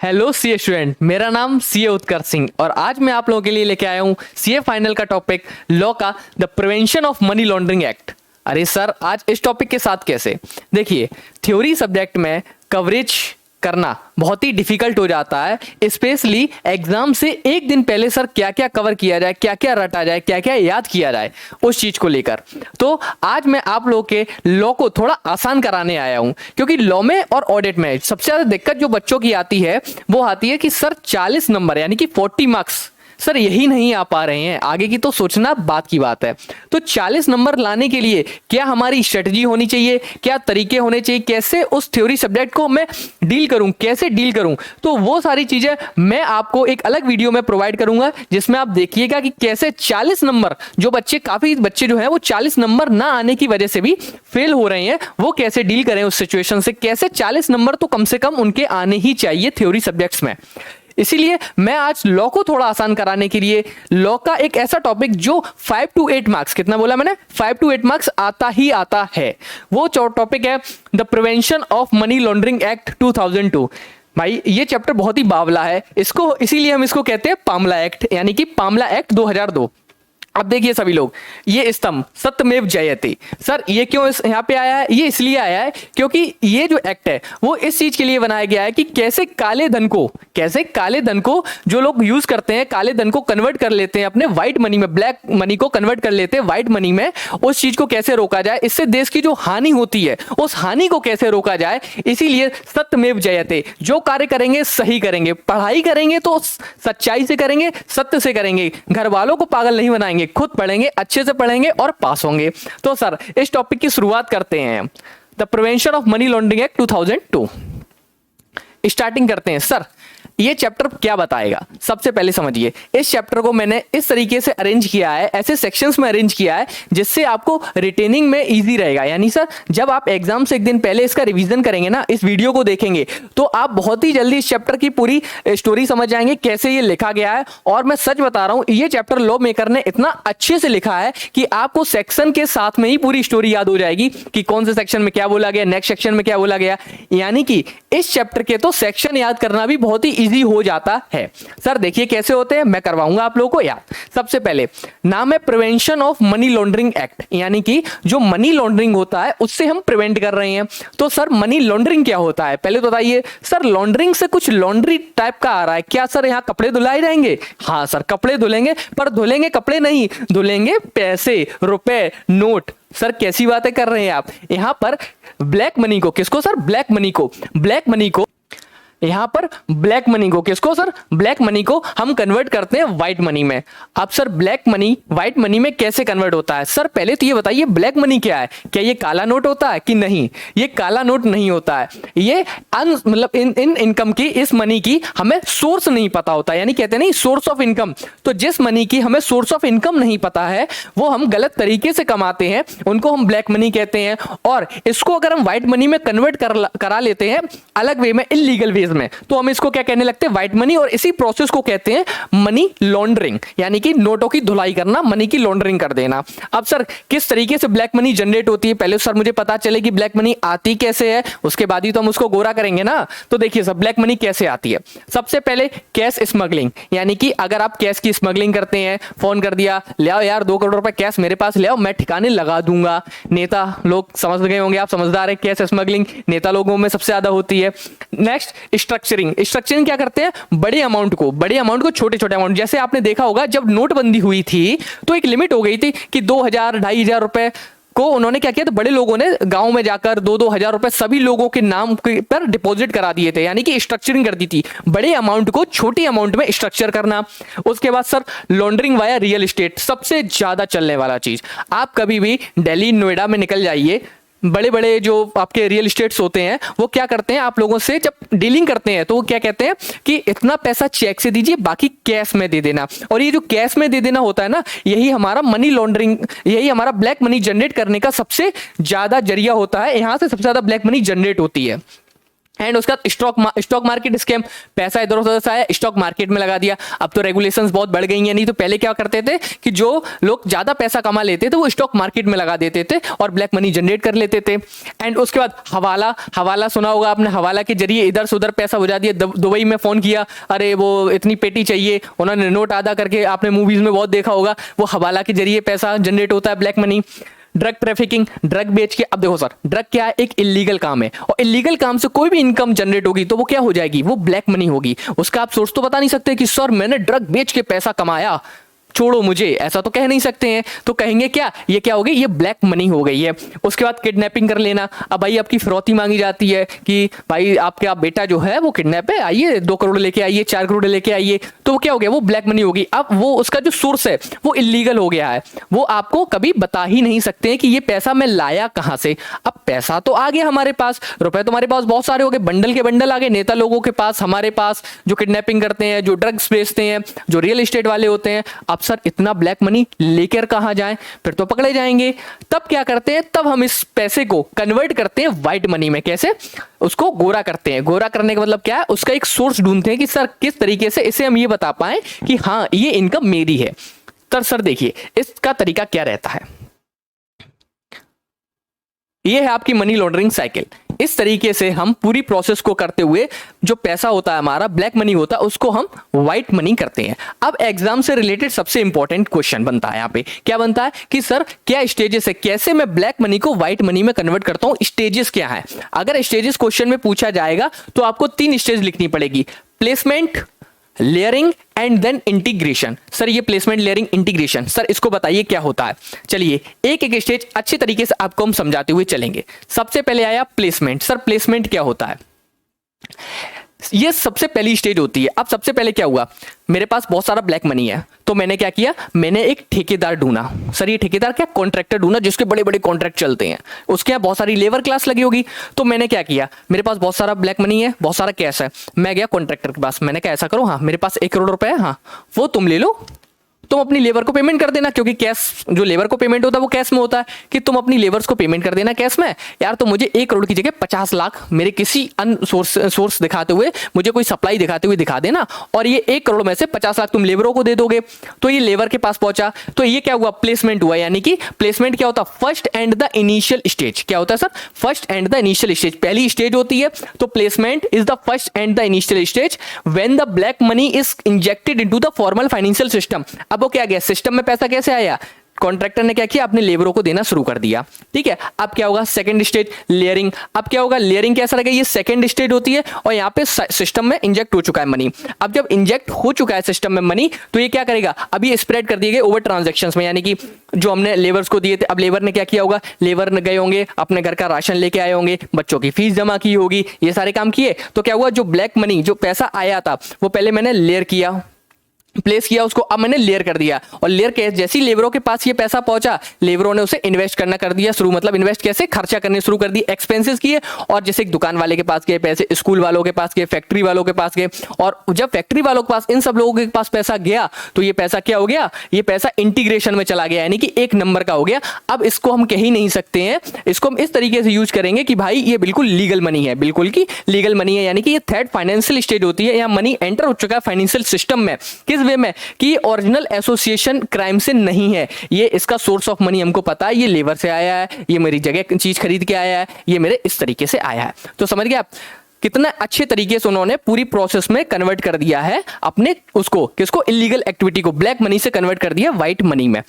Hello CA student, मेरा नाम CA उत्कर्ष सिंह और आज मैं आप लोगों के लिए लेके आया हूं सीए फाइनल का टॉपिक लॉ का the prevention of money laundering act. अरे सर, आज इस टॉपिक के साथ कैसे? देखिए, थ्योरी सब्जेक्ट में कवरेज करना बहुत ही डिफिकल्ट हो जाता है, स्पेशली एग्जाम से एक दिन पहले सर क्या क्या कवर किया जाए, क्या क्या रटा जाए, क्या क्या याद किया जाए उस चीज को लेकर। तो आज मैं आप लोगों के लॉ को थोड़ा आसान कराने आया हूं, क्योंकि लॉ में और ऑडिट में सबसे ज्यादा दिक्कत जो बच्चों की आती है वो आती है कि सर 40 नंबर यानी कि 40 मार्क्स सर यही नहीं आ पा रहे हैं, आगे की तो सोचना बात की बात है। तो 40 नंबर लाने के लिए क्या हमारी स्ट्रेटजी होनी चाहिए, क्या तरीके होने चाहिए, कैसे उस थ्योरी सब्जेक्ट को मैं डील करूं, कैसे डील करूं, तो वो सारी चीजें मैं आपको एक अलग वीडियो में प्रोवाइड करूंगा, जिसमें आप देखिएगा कि कैसे 40 नंबर जो काफी बच्चे जो है वो 40 नंबर ना आने की वजह से भी फेल हो रहे हैं, वो कैसे डील करें उस सिचुएशन से, कैसे 40 नंबर तो कम से कम उनके आने ही चाहिए थ्योरी सब्जेक्ट्स में। इसीलिए मैं आज लॉ को थोड़ा आसान कराने के लिए लॉ का एक ऐसा टॉपिक जो 5 to 8 मार्क्स, कितना बोला मैंने, 5 to 8 मार्क्स आता ही आता है, वो टॉपिक है the prevention of money laundering act 2002। भाई ये चैप्टर बहुत ही बावला है, इसको इसीलिए हम इसको कहते हैं पामला एक्ट, यानी कि पामला एक्ट 2002। अब देखिए सभी लोग, ये स्तंभ सत्यमेव जयते, सर ये क्यों यहाँ पे आया है? ये इसलिए आया है क्योंकि ये जो एक्ट है वो इस चीज के लिए बनाया गया है कि कैसे काले धन को जो लोग यूज करते हैं, काले धन को कन्वर्ट कर लेते हैं अपने व्हाइट मनी में, ब्लैक मनी को कन्वर्ट कर लेते हैं व्हाइट मनी में, उस चीज को कैसे रोका जाए, इससे देश की जो हानि होती है उस हानि को कैसे रोका जाए। इसीलिए सत्यमेव जयते, जो कार्य करेंगे सही करेंगे, पढ़ाई करेंगे तो सच्चाई से करेंगे, सत्य से करेंगे, घर वालों को पागल नहीं बनाएंगे, खुद पढ़ेंगे, अच्छे से पढ़ेंगे और पास होंगे। तो सर इस टॉपिक की शुरुआत करते हैं, the prevention of money laundering act 2002। Starting करते हैं। सर ये चैप्टर क्या बताएगा, सबसे पहले समझिए, इस चैप्टर को मैंने इस तरीके से अरेंज किया है, ऐसे सेक्शंस में अरेंज किया है जिससे आपको रिटेनिंग में इजी रहेगा। यानी सर जब आप एग्जाम से एक दिन पहले इसका रिवीजन करेंगे ना, इस वीडियो को देखेंगे, तो आप बहुत ही जल्दी इस चैप्टर की पूरी स्टोरी समझ जाएंगे, कैसे ये लिखा गया है। और मैं सच बता रहा हूं, ये चैप्टर लॉ मेकर ने इतना अच्छे से लिखा है कि आपको सेक्शन के साथ में ही पूरी स्टोरी याद हो जाएगी कि कौन से सेक्शन में क्या बोला गया, नेक्स्ट सेक्शन में क्या बोला गया। यानी कि इस चैप्टर के तो सेक्शन याद करना भी बहुत ही इजी हो जाता है। सर देखिए कैसे होते हैं, मैं करवाऊंगा आप लोगों को याद। सबसे पहले नाम है prevention of money laundering act, यानी कि जो मनी लॉन्ड्रिंग होता है उससे हम प्रिवेंट कर रहे हैं। तो सर मनी लॉन्ड्रिंग क्या होता है, पहले तो बताइए। सर लॉन्ड्रिंग से कुछ लॉन्ड्री टाइप का आ रहा है क्या? सर यहाँ कपड़े धुलाए जाएंगे? हाँ सर कपड़े धुलेंगे, पर धुलेंगे कपड़े नहीं, धुलेंगे पैसे, रुपए, नोट। सर कैसी बातें कर रहे हैं आप? यहां पर ब्लैक मनी को, किसको सर? ब्लैक मनी को यहां पर ब्लैक मनी को, किसको सर? ब्लैक मनी को हम कन्वर्ट करते हैं व्हाइट मनी में। अब sir black money white money में कैसे कन्वर्ट होता है? सर पहले तो ये बताइए ब्लैक मनी क्या है, क्या ये काला नोट होता है कि नहीं? ये काला नोट नहीं होता है, ये मतलब इन इनकम की, इस मनी की हमें सोर्स नहीं पता होता, यानी कहते नहीं सोर्स ऑफ इनकम। तो जिस मनी की हमें सोर्स ऑफ इनकम नहीं पता है, वो हम गलत तरीके से कमाते हैं, उनको हम ब्लैक मनी कहते हैं। और इसको अगर हम व्हाइट मनी में कन्वर्ट करा लेते हैं अलग वे में, इलीगल वे में, तो हम इसको क्या कहने लगते हैं? White money. और इसी प्रोसेस को कहते हैं मनी लॉन्ड्रिंग, यानी कि नोटों की धुलाई करना, मनी की लॉन्ड्रिंग कर देना। अब सर किस तरीके से ब्लैक मनी जनरेट होती है, पहले सर मुझे पता चले कि ब्लैक मनी आती कैसे है, उसके बाद ही तो हम उसको गोरा करेंगे ना। तो देखिए सर ब्लैक मनी कैसे आती है। सबसे पहले कैश स्मगलिंग, यानी कि अगर आप कैश की स्मगलिंग करते हैं, फोन कर दिया, ले आओ यार 2 करोड़ रुपए कैश मेरे पास ले आओ, मैं ठिकाने लगा दूंगा। नेता लोग समझ गए होंगे, आप समझदार है, कैश स्मगलिंग नेता लोगों में सबसे ज्यादा होती है। नेक्स्ट स्ट्रक्चरिंग क्या करते हैं? बड़े अमाउंट को छोटे छोटे अमाउंट, जैसे आपने देखा होगा जब नोटबंदी हुई थी तो एक लिमिट हो गई थी कि 2000 2500 रुपए को उन्होंने क्या किया, तो बड़े लोगों ने गांव में जाकर 2-2 हजार रुपए सभी लोगों के नाम पर डिपॉजिट करा दिए थे, यानी कि स्ट्रक्चरिंग कर दी थी, बड़े अमाउंट को छोटी अमाउंट में स्ट्रक्चर करना। उसके बाद sir laundering via real estate, सबसे ज्यादा चलने वाला चीज। आप कभी भी दिल्ली नोएडा में निकल जाइए, बड़े बड़े जो आपके रियल एस्टेट्स होते हैं वो क्या करते हैं, आप लोगों से जब डीलिंग करते हैं तो वो क्या कहते हैं कि इतना पैसा चेक से दीजिए, बाकी कैश में दे देना। और ये जो कैश में दे देना होता है ना, यही हमारा मनी लॉन्ड्रिंग, यही हमारा ब्लैक मनी जनरेट करने का सबसे ज्यादा जरिया होता है, यहां से सबसे ज्यादा ब्लैक मनी जनरेट होती है। एंड उसका स्टॉक मार्केट स्कैम, पैसा इधर उधर से आया, स्टॉक मार्केट में लगा दिया। अब तो रेगुलेशंस बहुत बढ़ गई हैं, नहीं तो पहले क्या करते थे कि जो लोग ज्यादा पैसा कमा लेते थे वो स्टॉक मार्केट में लगा देते थे और ब्लैक मनी जनरेट कर लेते थे। एंड उसके बाद हवाला सुना होगा आपने, हवाला के जरिए इधर से उधर पैसा बुझा दिया। दुबई में फोन किया, अरे वो इतनी पेटी चाहिए, उन्होंने नोट आधा करके, आपने मूवीज में बहुत देखा होगा, वो हवाला के जरिए पैसा जनरेट होता है, black money. Drug trafficking, drug बेच के, अब देखो सर ड्रग क्या है, एक इलीगल काम है, और इलीगल काम से कोई भी इनकम जनरेट होगी तो वो क्या हो जाएगी, वो ब्लैक मनी होगी। उसका आप सोर्स तो बता नहीं सकते कि सर मैंने ड्रग बेच के पैसा कमाया, छोड़ो मुझे, ऐसा तो कह नहीं सकते हैं। तो कहेंगे क्या, ये क्या हो गई, ये ब्लैक मनी हो गई है। उसके बाद किडनैपिंग कर लेना, अब भाई आपकी फिरौती मांगी जाती है कि भाई आपका बेटा जो है वो किडनैप है, आइए 2 करोड़ लेके आइए, 4 करोड़ लेके आइए, तो वो क्या हो गया, वो ब्लैक मनी होगी। अब वो उसका जो सोर्स है वो इलीगल हो गया है, वो आपको कभी बता ही नहीं सकते हैं कि ये पैसा मैं लाया कहां से। अब पैसा तो आ गया हमारे पास, रुपए तो हमारे पास बहुत सारे हो गए, बंडल के बंडल आ गए नेता लोगों के पास, हमारे पास जो किडनैपिंग करते हैं, जो ड्रग्स बेचते हैं, जो रियल एस्टेट वाले होते हैं। अब सर इतना ब्लैक मनी लेकर कहां जाएं, फिर तो पकड़े जाएंगे। तब क्या करते हैं, तब हम इस पैसे को कन्वर्ट करते हैं व्हाइट मनी में। कैसे, उसको गोरा करते हैं। गोरा करने का मतलब क्या है, उसका एक सोर्स ढूंढते हैं कि सर किस तरीके से इसे हम ये बता पाए कि हाँ ये इनकम मेरी है। तो सर देखिए इसका तरीका क्या रहता है, ये है आपकी मनी लॉन्ड्रिंग साइकिल। इस तरीके से हम पूरी प्रोसेस को करते हुए जो पैसा होता है हमारा ब्लैक मनी होता है उसको हम व्हाइट मनी करते हैं। अब एग्जाम से रिलेटेड सबसे इंपॉर्टेंट क्वेश्चन बनता है यहाँ पे, क्या बनता है कि सर क्या स्टेजेस है, कैसे मैं ब्लैक मनी को व्हाइट मनी में कन्वर्ट करता हूं, स्टेजेस क्या है। अगर स्टेजेस क्वेश्चन में पूछा जाएगा तो आपको 3 स्टेज लिखनी पड़ेगी, placement, layering and then integration. Sir ये प्लेसमेंट, लेयरिंग, इंटीग्रेशन, सर इसको बताइए क्या होता है। चलिए एक एक स्टेज अच्छे तरीके से आपको हम समझाते हुए चलेंगे। सबसे पहले आया प्लेसमेंट। सर प्लेसमेंट क्या होता है, ये सबसे पहली स्टेज होती है। अब सबसे पहले क्या हुआ, मेरे पास बहुत सारा ब्लैक मनी है, तो मैंने क्या किया, मैंने एक ठेकेदार ढूंढा। सर ये ठेकेदार क्या, कॉन्ट्रैक्टर ढूंढा जिसके बड़े बड़े कॉन्ट्रैक्ट चलते हैं, उसके यहाँ बहुत सारी लेबर क्लास लगी होगी। तो मैंने क्या किया, मेरे पास बहुत सारा ब्लैक मनी है, बहुत सारा कैश है, मैं गया कॉन्ट्रैक्टर के पास, मैंने कहा ऐसा करो, हाँ मेरे पास 1 करोड़ रुपए है, हाँ वो तुम ले लो, तुम अपनी लेबर को पेमेंट कर देना, क्योंकि कैश जो लेबर को पेमेंट होता है वो कैश में होता है, कि तुम अपनी लेबर्स को पेमेंट कर देना कैश में। यार तो मुझे 1 करोड़ की जगह 50 लाख मेरे किसी अन्य सोर्स दिखाते हुए, मुझे कोई सप्लाई दिखाते हुए दिखा देना, और ये 1 करोड़ में से 50 लाख तुम लेबरों को दे दोगे। तो ये लेबर के पास पहुंचा, तो ये क्या हुआ, प्लेसमेंट हुआ। यानी कि प्लेसमेंट क्या होता है, first and the initial stage. क्या होता है sir, first and the initial stage, पहली स्टेज होती है। तो placement is the first and the initial stage when the black money is injected into the formal financial system. अब वो क्या गया, सिस्टम में पैसा कैसे आया, कॉन्ट्रैक्टर ने क्या किया, अपने लेबरों को देना शुरू कर दिया। ठीक है, अब क्या होगा, सेकंड स्टेज लेयरिंग। अब क्या होगा, लेयरिंग कैसा रहेगा, ये सेकंड स्टेज होती है, और यहाँ पे सिस्टम में इंजेक्ट हो चुका है मनी। अब जब इंजेक्ट हो चुका है सिस्टम में मनी, तो ये क्या करेगा, अभी स्प्रेड कर दिए गए ओवर ट्रांजेक्शंस में, यानी कि जो हमने लेबर्स को दिए थे, अब लेबर ने क्या किया होगा, लेबर ने गए होंगे अपने घर का राशन लेके आए होंगे, बच्चों की फीस जमा की होगी, ये सारे काम किए। तो क्या हुआ, जो ब्लैक मनी जो पैसा आया था वो पहले मैंने लेयर किया, प्लेस किया उसको, अब मैंने लेयर कर दिया, और लेयर के जैसी लेबरों के पास ये पैसा पहुंचा, लेबरों ने उसे इन्वेस्ट करना कर दिया शुरू, मतलब इन्वेस्ट कैसे, खर्चा करने शुरू कर दिए, एक्सपेंसेस किए। और जैसे एक दुकान वाले के पास गए पैसे, स्कूल वालों के पास गए, फैक्ट्री वालों के पास गए, और जब फैक्ट्री वालों के पास, इन सब लोगों के पास पैसा गया, तो ये पैसा क्या हो गया, ये पैसा इंटीग्रेशन में चला गया, यानी कि 1 नंबर का हो गया। अब इसको हम कह ही नहीं सकते हैं, इसको हम इस तरीके से यूज करेंगे कि भाई ये बिल्कुल लीगल मनी है, बिल्कुल की लीगल मनी है, यानी कि ये थर्ड फाइनेंशियल स्टेज होती है, यहाँ मनी एंटर हो चुका है फाइनेंशियल सिस्टम में। किस वे में, कि ओरिजिनल एसोसिएशन क्राइम से नहीं है, ये इसका सोर्स ऑफ मनी हमको पता है, ये लेबर से आया है, ये मेरी जगह चीज खरीद के आया है, ये मेरे इस तरीके से आया है। तो समझ गए आप कितना अच्छे तरीके से उन्होंने पूरी प्रोसेस में कन्वर्ट कर दिया है अपने उसको, किसको, इलीगल एक्टिविटी को ब्लैक मनी से कन्वर्ट कर दिया व्हाइट मनी में।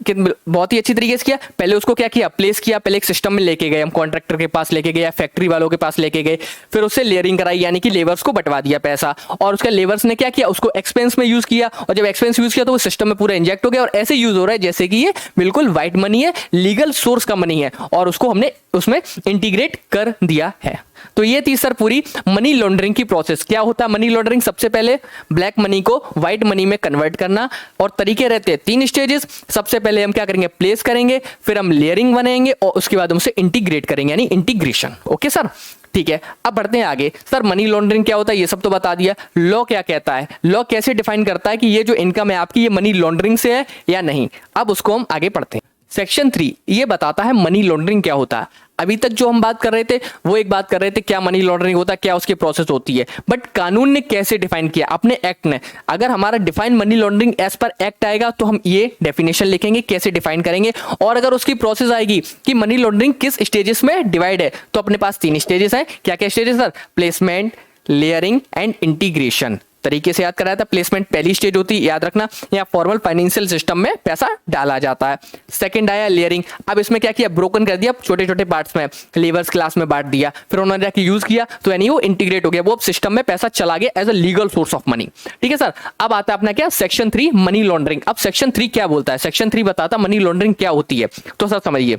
बहुत ही अच्छी तरीके से किया। पहले उसको क्या किया, प्लेस किया, पहले एक सिस्टम में लेके गए, हम कॉन्ट्रैक्टर के पास लेके गए, फैक्ट्री वालों के पास लेके गए, फिर उससे लेयरिंग कराई, यानी कि लेबर्स को बंटवा दिया पैसा, और उसके लेबर्स ने क्या किया, उसको एक्सपेंस में यूज किया, और जब एक्सपेंस यूज किया तो वो सिस्टम में पूरा इंजेक्ट हो गया, और ऐसे यूज हो रहा है जैसे कि ये बिल्कुल व्हाइट मनी है, लीगल सोर्स का मनी है, और उसको हमने उसमें इंटीग्रेट कर दिया है। तो ये थी सर पूरी मनी लॉन्ड्रिंग की प्रोसेस। क्या होता है मनी लॉन्ड्रिंग, सबसे पहले ब्लैक मनी को व्हाइट मनी में कन्वर्ट करना, और तरीके रहते हैं 3 स्टेजेस। सबसे पहले हम क्या करेंगे, प्लेस करेंगे, फिर हम लेयरिंग बनाएंगे, और उसके बाद हम उसे इंटीग्रेट करेंगे, यानी इंटीग्रेशन। ओके सर, ठीक है। अब बढ़ते हैं आगे। सर मनी लॉन्ड्रिंग क्या होता है ये सब तो बता दिया, लॉ क्या कहता है, लॉ कैसे डिफाइन करता है कि ये जो इनकम है आपकी ये मनी लॉन्ड्रिंग से है या नहीं, अब उसको हम आगे पढ़ते हैं। सेक्शन 3 ये बताता है मनी लॉन्ड्रिंग क्या होता है। अभी तक जो हम बात कर रहे थे वो एक बात कर रहे थे क्या मनी लॉन्ड्रिंग होता है, क्या उसकी प्रोसेस होती है, बट कानून ने कैसे डिफाइन किया अपने एक्ट ने। अगर हमारा define money laundering as per act आएगा तो हम ये डेफिनेशन लिखेंगे कैसे डिफाइन करेंगे, और अगर उसकी प्रोसेस आएगी कि मनी लॉन्ड्रिंग किस स्टेजेस में डिवाइड है, तो अपने पास 3 स्टेजेस हैं। क्या क्या stages sir? Placement, layering and integration. तरीके से याद कराया था। प्लेसमेंट पहली स्टेज होती है, याद रखना, या फॉर्मल फाइनेंशियल सिस्टम में पैसा डाला जाता है। सेकंड आया लेयरिंग। अब इसमें क्या किया, ब्रोकन कर दिया छोटे छोटे पार्ट्स में, लेबर्स क्लास में बांट दिया, फिर उन्होंने जाके यूज किया तो यानी वो इंटीग्रेट हो गया, वो सिस्टम में पैसा चला गया as a legal source of money. ठीक है सर। अब आता है अपना क्या, सेक्शन 3 मनी लॉन्ड्रिंग। अब सेक्शन 3 क्या बोलता है? सेक्शन 3 बताता मनी लॉन्ड्रिंग क्या होती है। तो सर समझिए,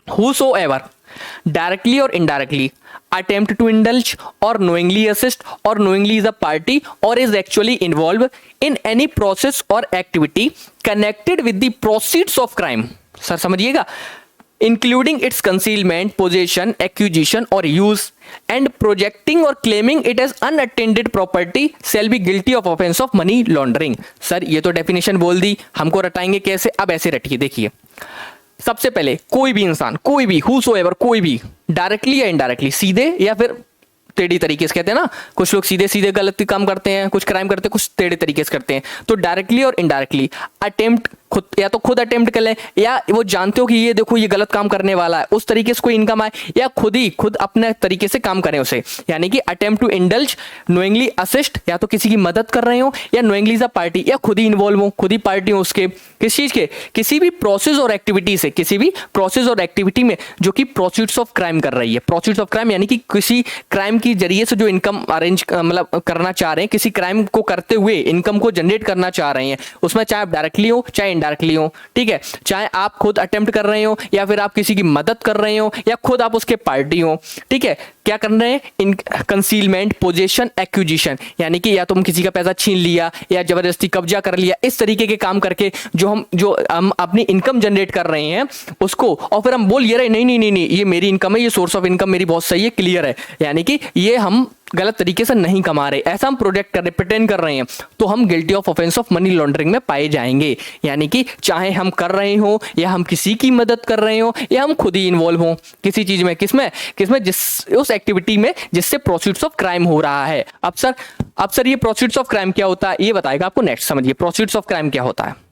whosoever directly or indirectly attempt to indulge or knowingly assist or knowingly is a party or is actually involved in any process or activity connected with the proceeds of crime, sir समझिएगा, including its concealment, possession, acquisition or use and projecting or claiming it as unattended property shall be guilty of offense of money laundering। Sir ये तो definition बोल दी, हमको रटाएंगे कैसे? अब ऐसे रटिए, देखिए सबसे पहले कोई भी इंसान, कोई भी, whosoever, कोई भी, डायरेक्टली या इनडायरेक्टली, सीधे या फिर टेढ़ी तरीके से कहते हैं ना, कुछ लोग सीधे सीधे गलत काम करते हैं, कुछ क्राइम करते हैं, कुछ टेढ़े तरीके से करते हैं। तो डायरेक्टली और इनडायरेक्टली अटेम्प्ट, खुद या तो खुद अटेम्प्ट कर लें, या वो जानते हो कि ये देखो ये गलत काम करने वाला है, उस तरीके से कोई इनकम आए, या खुद अपने तरीके से काम करें उसे, यानी कि attempt to indulge, knowingly assist, या तो किसी की मदद कर रहे हो, या नोइंगली अ पार्टी, या खुद ही इन्वॉल्व हो, खुद ही पार्टी हो उसके, किस चीज के, किसी भी प्रोसेस और एक्टिविटी से, किसी भी प्रोसेस और एक्टिविटी में जो कि प्रोसीड्स ऑफ क्राइम कर रही है। प्रोसीड्स ऑफ क्राइम यानी कि किसी क्राइम की जरिए से जो इनकम अरेंज मतलब करना चाह रहे हैं, किसी क्राइम को करते हुए इनकम को जनरेट करना चाह रहे हैं, उसमें चाहे आप डायरेक्टली हो चाहे इनडायरेक्टली हो, ठीक है, चाहे आप खुद अटेम्प्ट कर रहे हो या फिर आप किसी की मदद कर रहे हो या खुद आप उसके पार्टी हो, ठीक है। क्या कर रहे हैं? इन कंसीलमेंट, पोजेशन, एक्विजिशन, यानी कि या तुम किसी का पैसा छीन लिया या जबरदस्ती कब्जा कर लिया, इस तरीके के काम करके जो हम अपनी इनकम जनरेट कर रहे हैं उसको, और फिर हम बोल ये रहे नहीं नहीं नहीं नहीं ये मेरी इनकम है, ये सोर्स ऑफ इनकम मेरी बहुत सही है, क्लियर है, यानी कि ये हम गलत तरीके से नहीं कमा रहे, ऐसा हम प्रोजेक्ट कर रहे, प्रिटेंड कर रहे हैं, तो हम guilty of offence of money laundering में पाए जाएंगे। यानी कि चाहे हम कर रहे हो या हम किसी की मदद कर रहे हो या हम खुद ही इन्वॉल्व हो किसी चीज में, किसमें किसमें जिस उस एक्टिविटी में जिससे प्रोसीड्स ऑफ क्राइम हो रहा है। अब सर ये प्रोसीड्स ऑफ क्राइम क्या होता है ये बताएगा आपको नेक्स्ट। समझिए प्रोसीड्स ऑफ क्राइम क्या होता है।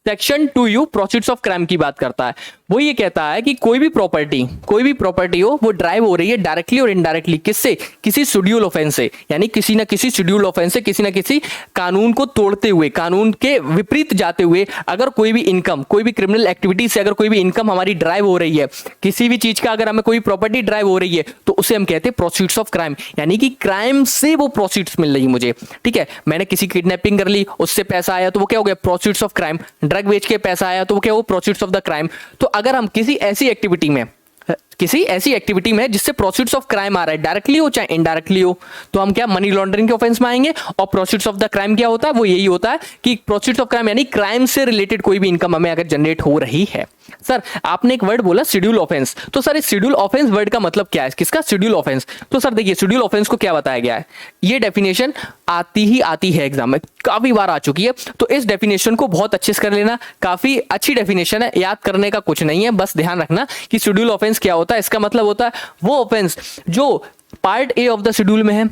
Section 2U proceeds of crime की बात करता है। वो ये कहता है कि कोई भी प्रॉपर्टी हो वो ड्राइव हो रही है डायरेक्टली और इनडायरेक्टली किससे, किसी शेड्यूल ऑफेंस से, यानी किसी ना किसी शेड्यूल ऑफेंस से, किसी ना किसी कानून को तोड़ते हुए, कानून के विपरीत जाते हुए अगर कोई भी इनकम, कोई भी क्रिमिनल एक्टिविटी से अगर कोई भी इनकम हमारी ड्राइव हो रही है, किसी भी चीज का अगर हमें कोई प्रॉपर्टी ड्राइव हो रही है तो उसे हम कहते हैं प्रोसीड्स ऑफ क्राइम, यानी कि क्राइम से वो प्रोसीड्स मिल रही है मुझे, ठीक है। मैंने किसी किडनैपिंग कर ली, उससे पैसा आया तो वो क्या हो गया, प्रोसीड्स ऑफ क्राइम। ड्रग बेच के पैसा आया तो वो क्या, वो प्रोसीड्स ऑफ द क्राइम। तो अगर हम किसी ऐसी एक्टिविटी में जिससे प्रोसीड्स ऑफ क्राइम आ रहा है, डायरेक्टली हो चाहे इनडायरेक्टली हो, तो हम क्या मनी लॉन्ड्रिंग के ऑफेंस में आएंगे। और प्रोसीड्स ऑफ द क्राइम क्या होता है, वो यही होता है कि प्रोसीड्स ऑफ क्राइम यानी क्राइम से रिलेटेड कोई भी इनकम हमें अगर जनरेट हो रही है। सर आपने एक वर्ड बोला शेड्यूल ऑफेंस, तो सर इस शेड्यूल ऑफेंस वर्ड का मतलब क्या है, किसका शेड्यूल ऑफेंस। तो सर देखिए शेड्यूल ऑफेंस को क्या बताया गया है, ये डेफिनेशन आती है एग्जाम में, काफी बार आ चुकी है, तो इस डेफिनेशन को बहुत अच्छे से कर लेना, काफी अच्छी डेफिनेशन है, याद करने का कुछ नहीं है, बस ध्यान रखना कि शेड्यूल ऑफेंस क्या होता है। इसका मतलब होता है वो ऑफेंस जो part A of the schedule में है,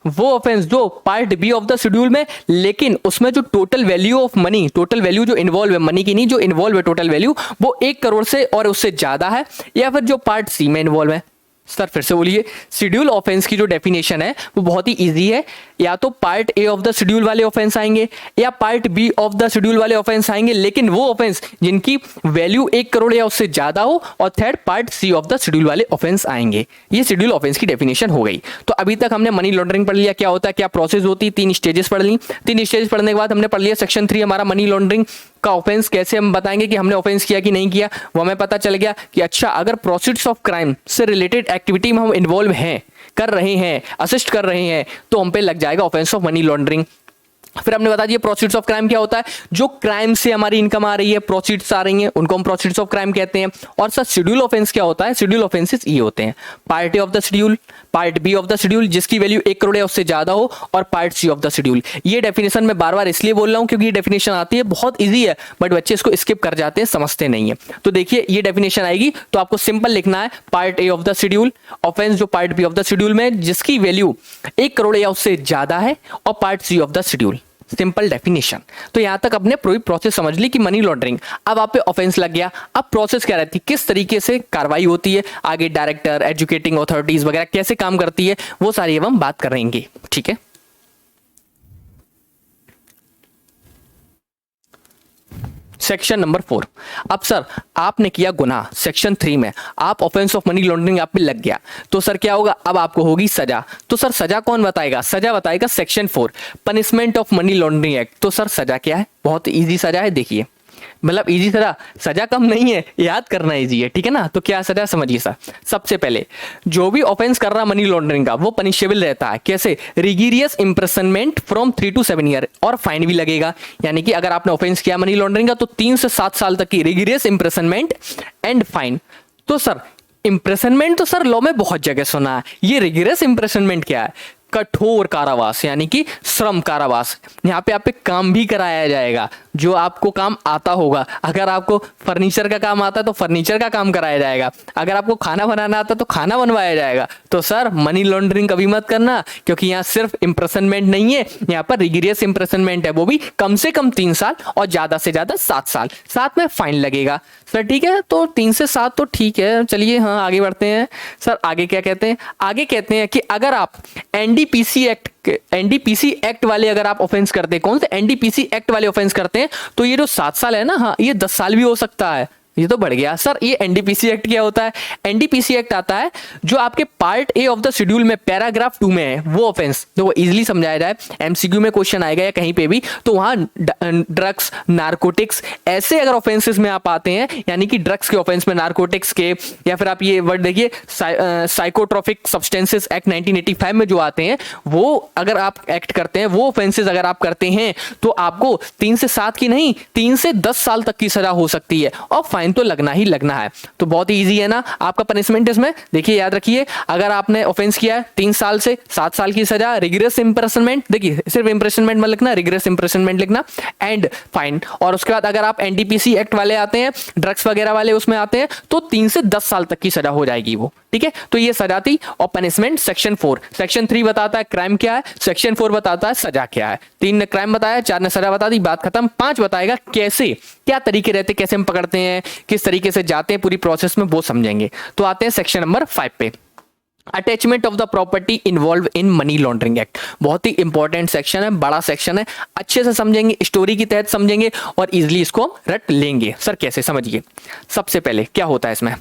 वो ऑफेंस जो part B of the schedule में, लेकिन उसमें जो total value of money, total value जो इन्वॉल्व है, मनी की नहीं जो इन्वॉल्व है टोटल वैल्यू, वो 1 करोड़ से और उससे ज्यादा है, या फिर जो पार्ट सी में इन्वॉल्व है। सर फिर से बोलिए, शेड्यूल ऑफेंस की जो डेफिनेशन है वो बहुत ही इजी है, या तो part A of the schedule वाले ऑफेंस आएंगे या part B of the schedule वाले ऑफेंस आएंगे, लेकिन वो ऑफेंस जिनकी वैल्यू 1 करोड़ या उससे ज्यादा हो, और third part C of the schedule वाले ऑफेंस आएंगे। ये शेड्यूल ऑफेंस की डेफिनेशन हो गई। तो अभी तक हमने मनी लॉन्ड्रिंग पढ़ लिया, क्या होता है, क्या प्रोसेस होती है, 3 स्टेजेस पढ़ ली। 3 स्टेजेस पढ़ने के बाद हमने पढ़ लिया सेक्शन 3 हमारा मनी लॉन्ड्रिंग का ऑफेंस, कैसे हम बताएंगे कि हमने ऑफेंस किया कि नहीं किया, वो हमें पता चल गया कि अच्छा अगर प्रोसीड्स ऑफ क्राइम से रिलेटेड एक्टिविटी में हम इन्वॉल्व हैं, कर रहे हैं, असिस्ट कर रहे हैं, तो हम पे लग जाएगा ऑफेंस ऑफ मनी लॉन्ड्रिंग। फिर हमने बता दिया प्रोसीड्स ऑफ क्राइम क्या होता है, जो क्राइम से हमारी इनकम आ रही है, प्रोसीड्स आ रही हैं, उनको हम प्रोसीड्स ऑफ क्राइम कहते हैं। और सर शेड्यूल ऑफेंस क्या होता है, शेड्यूल ऑफेंसेस ये होते हैं part A of the schedule, part B of the schedule जिसकी वैल्यू 1 करोड़ या उससे ज्यादा हो, और part C of the schedule. ये डेफिनेशन मैं बार बार इसलिए बोल रहा हूं क्योंकि ये डेफिनेशन आती है, बहुत ईजी है बट बच्चे इसको स्किप कर जाते हैं, समझते नहीं है। तो देखिए ये डेफिनेशन आएगी तो आपको सिंपल लिखना है part A of the schedule offence जो part B of the schedule में जिसकी वैल्यू 1 करोड़ या उससे ज्यादा है, और part C of the schedule. Simple definition. तो यहां तक अपने पूरी प्रोसेस समझ ली कि मनी लॉन्ड्रिंग, अब आप पे ऑफेंस लग गया, अब प्रोसेस क्या रहती है, किस तरीके से कार्रवाई होती है, आगे डायरेक्टर, एजुकेटिंग अथॉरिटीज वगैरह कैसे काम करती है, वो सारी अब हम बात करेंगे। ठीक है, सेक्शन नंबर 4। अब सर आपने किया गुनाह, सेक्शन 3 में आप ऑफेंस ऑफ मनी लॉन्ड्रिंग आप पे लग गया, तो सर क्या होगा, अब आपको होगी सजा। तो सर सजा कौन बताएगा, सजा बताएगा section 4 punishment of money laundering act. तो सर सजा क्या है, बहुत इजी सजा है, देखिए मतलब इजी सजा, सजा कम नहीं है, याद करना इजी है, ठीक है ना। तो क्या सजा समझिए सर, सबसे पहले जो भी ऑफेंस कर रहा मनी लॉन्ड्रिंग का वो पनिशेबल रहता है, कैसे, रिगीरियस इंप्रिजनमेंट फ्रॉम 3 to 7 ईयर, और फाइन भी लगेगा। यानी कि अगर आपने ऑफेंस किया मनी लॉन्ड्रिंग का तो 3 से 7 साल तक की रिगीरियस इंप्रिजनमेंट एंड फाइन। तो सर इंप्रिजनमेंट तो सर लॉ में बहुत जगह सुना है, ये रिगीरियस इंप्रिजनमेंट क्या है, कठोर कारावास यानी कि श्रम कारावास। यहाँ पे आप पे काम भी कराया जाएगा जो आपको काम आता होगा, अगर आपको फर्नीचर का काम आता है तो फर्नीचर का काम कराया जाएगा, अगर आपको खाना बनाना आता है तो खाना बनवाया जाएगा। तो सर मनी लॉन्ड्रिंग कभी मत करना, क्योंकि यहाँ सिर्फ इंप्रिजनमेंट नहीं है, यहाँ पर रिगीरियस इंप्रिजनमेंट है, वो भी कम से कम 3 साल और ज्यादा से ज्यादा 7 साल, साथ में फाइन लगेगा। सर ठीक है, तो 3 से 7 तो ठीक है, चलिए हाँ आगे बढ़ते हैं। सर आगे क्या कहते हैं, आगे कहते हैं कि अगर आप एनडीपीसी एक्ट वाले अगर आप ऑफेंस करते हैं, कौन से एनडीपीसी एक्ट वाले ऑफेंस करते हैं, तो ये जो 7 साल है ना, हाँ ये 10 साल भी हो सकता है, ये तो बढ़ गया। सर ये एनडीपीसी एक्ट क्या होता है, एनडीपीसी एक्ट आता है जो आपके part A of the schedule में पैराग्राफ 2 में है, वो ऑफेंस जो इजीली समझाया जाए, एमसीक्यू में क्वेश्चन आएगा या कहीं पे भी, तो वहां ड्रग्स, नारकोटिक्स ऐसे अगर ऑफेंसेस में आप आते हैं, यानी कि ड्रग्स के ऑफेंस में, नारकोटिक्स के, या फिर आप ये वर्ड देखिए साइकोट्रोपिक सब्सटेंसेस एक्ट 1985 में जो आते हैं, वो अगर आप एक्ट करते हैं, वो ऑफेंसेस अगर आप करते हैं तो आपको 3 से 7 की नहीं 3 से 10 साल तक की सजा हो सकती है, और फाइन तो लगना ही लगना है। तो बहुत ही इजी है ना आपका पनिशमेंट इसमें, देखिए याद रखिए, अगर आपने ऑफेंस किया है 3 साल से 7 साल की सजा, रिगरस इंप्रिजनमेंट, देखिए सिर्फ इंप्रिजनमेंट मत लिखना, रिगरस इंप्रिजनमेंट लिखना, एंड फाइन। और उसके बाद अगर आप एनडीपीसी एक्ट वाले आते हैं, ड्रग्स वगैरह वाले उसमें आते हैं, तो 3 से 10 साल तक की सजा हो जाएगी वो, ठीक है। तो ये सजा थी और पनिशमेंट सेक्शन 4। सेक्शन 3 बताता है क्राइम क्या है, सेक्शन 4 बताता है सजा क्या है। 3 ने क्राइम बताया, 4 ने सजा बता दी, बात खत्म। 5 बताएगा कैसे, क्या तरीके रहते, कैसे हम पकड़ते हैं, किस तरीके से जाते हैं पूरी प्रोसेस में, वो समझेंगे। तो आते हैं सेक्शन नंबर 5 पे, attachment of the property involve in money laundering act. बहुत ही इंपॉर्टेंट सेक्शन है, बड़ा सेक्शन है, अच्छे से समझेंगे, स्टोरी के तहत समझेंगे और इजिली इसको हम रट लेंगे। सर कैसे, समझिए। सबसे पहले क्या होता है इसमें,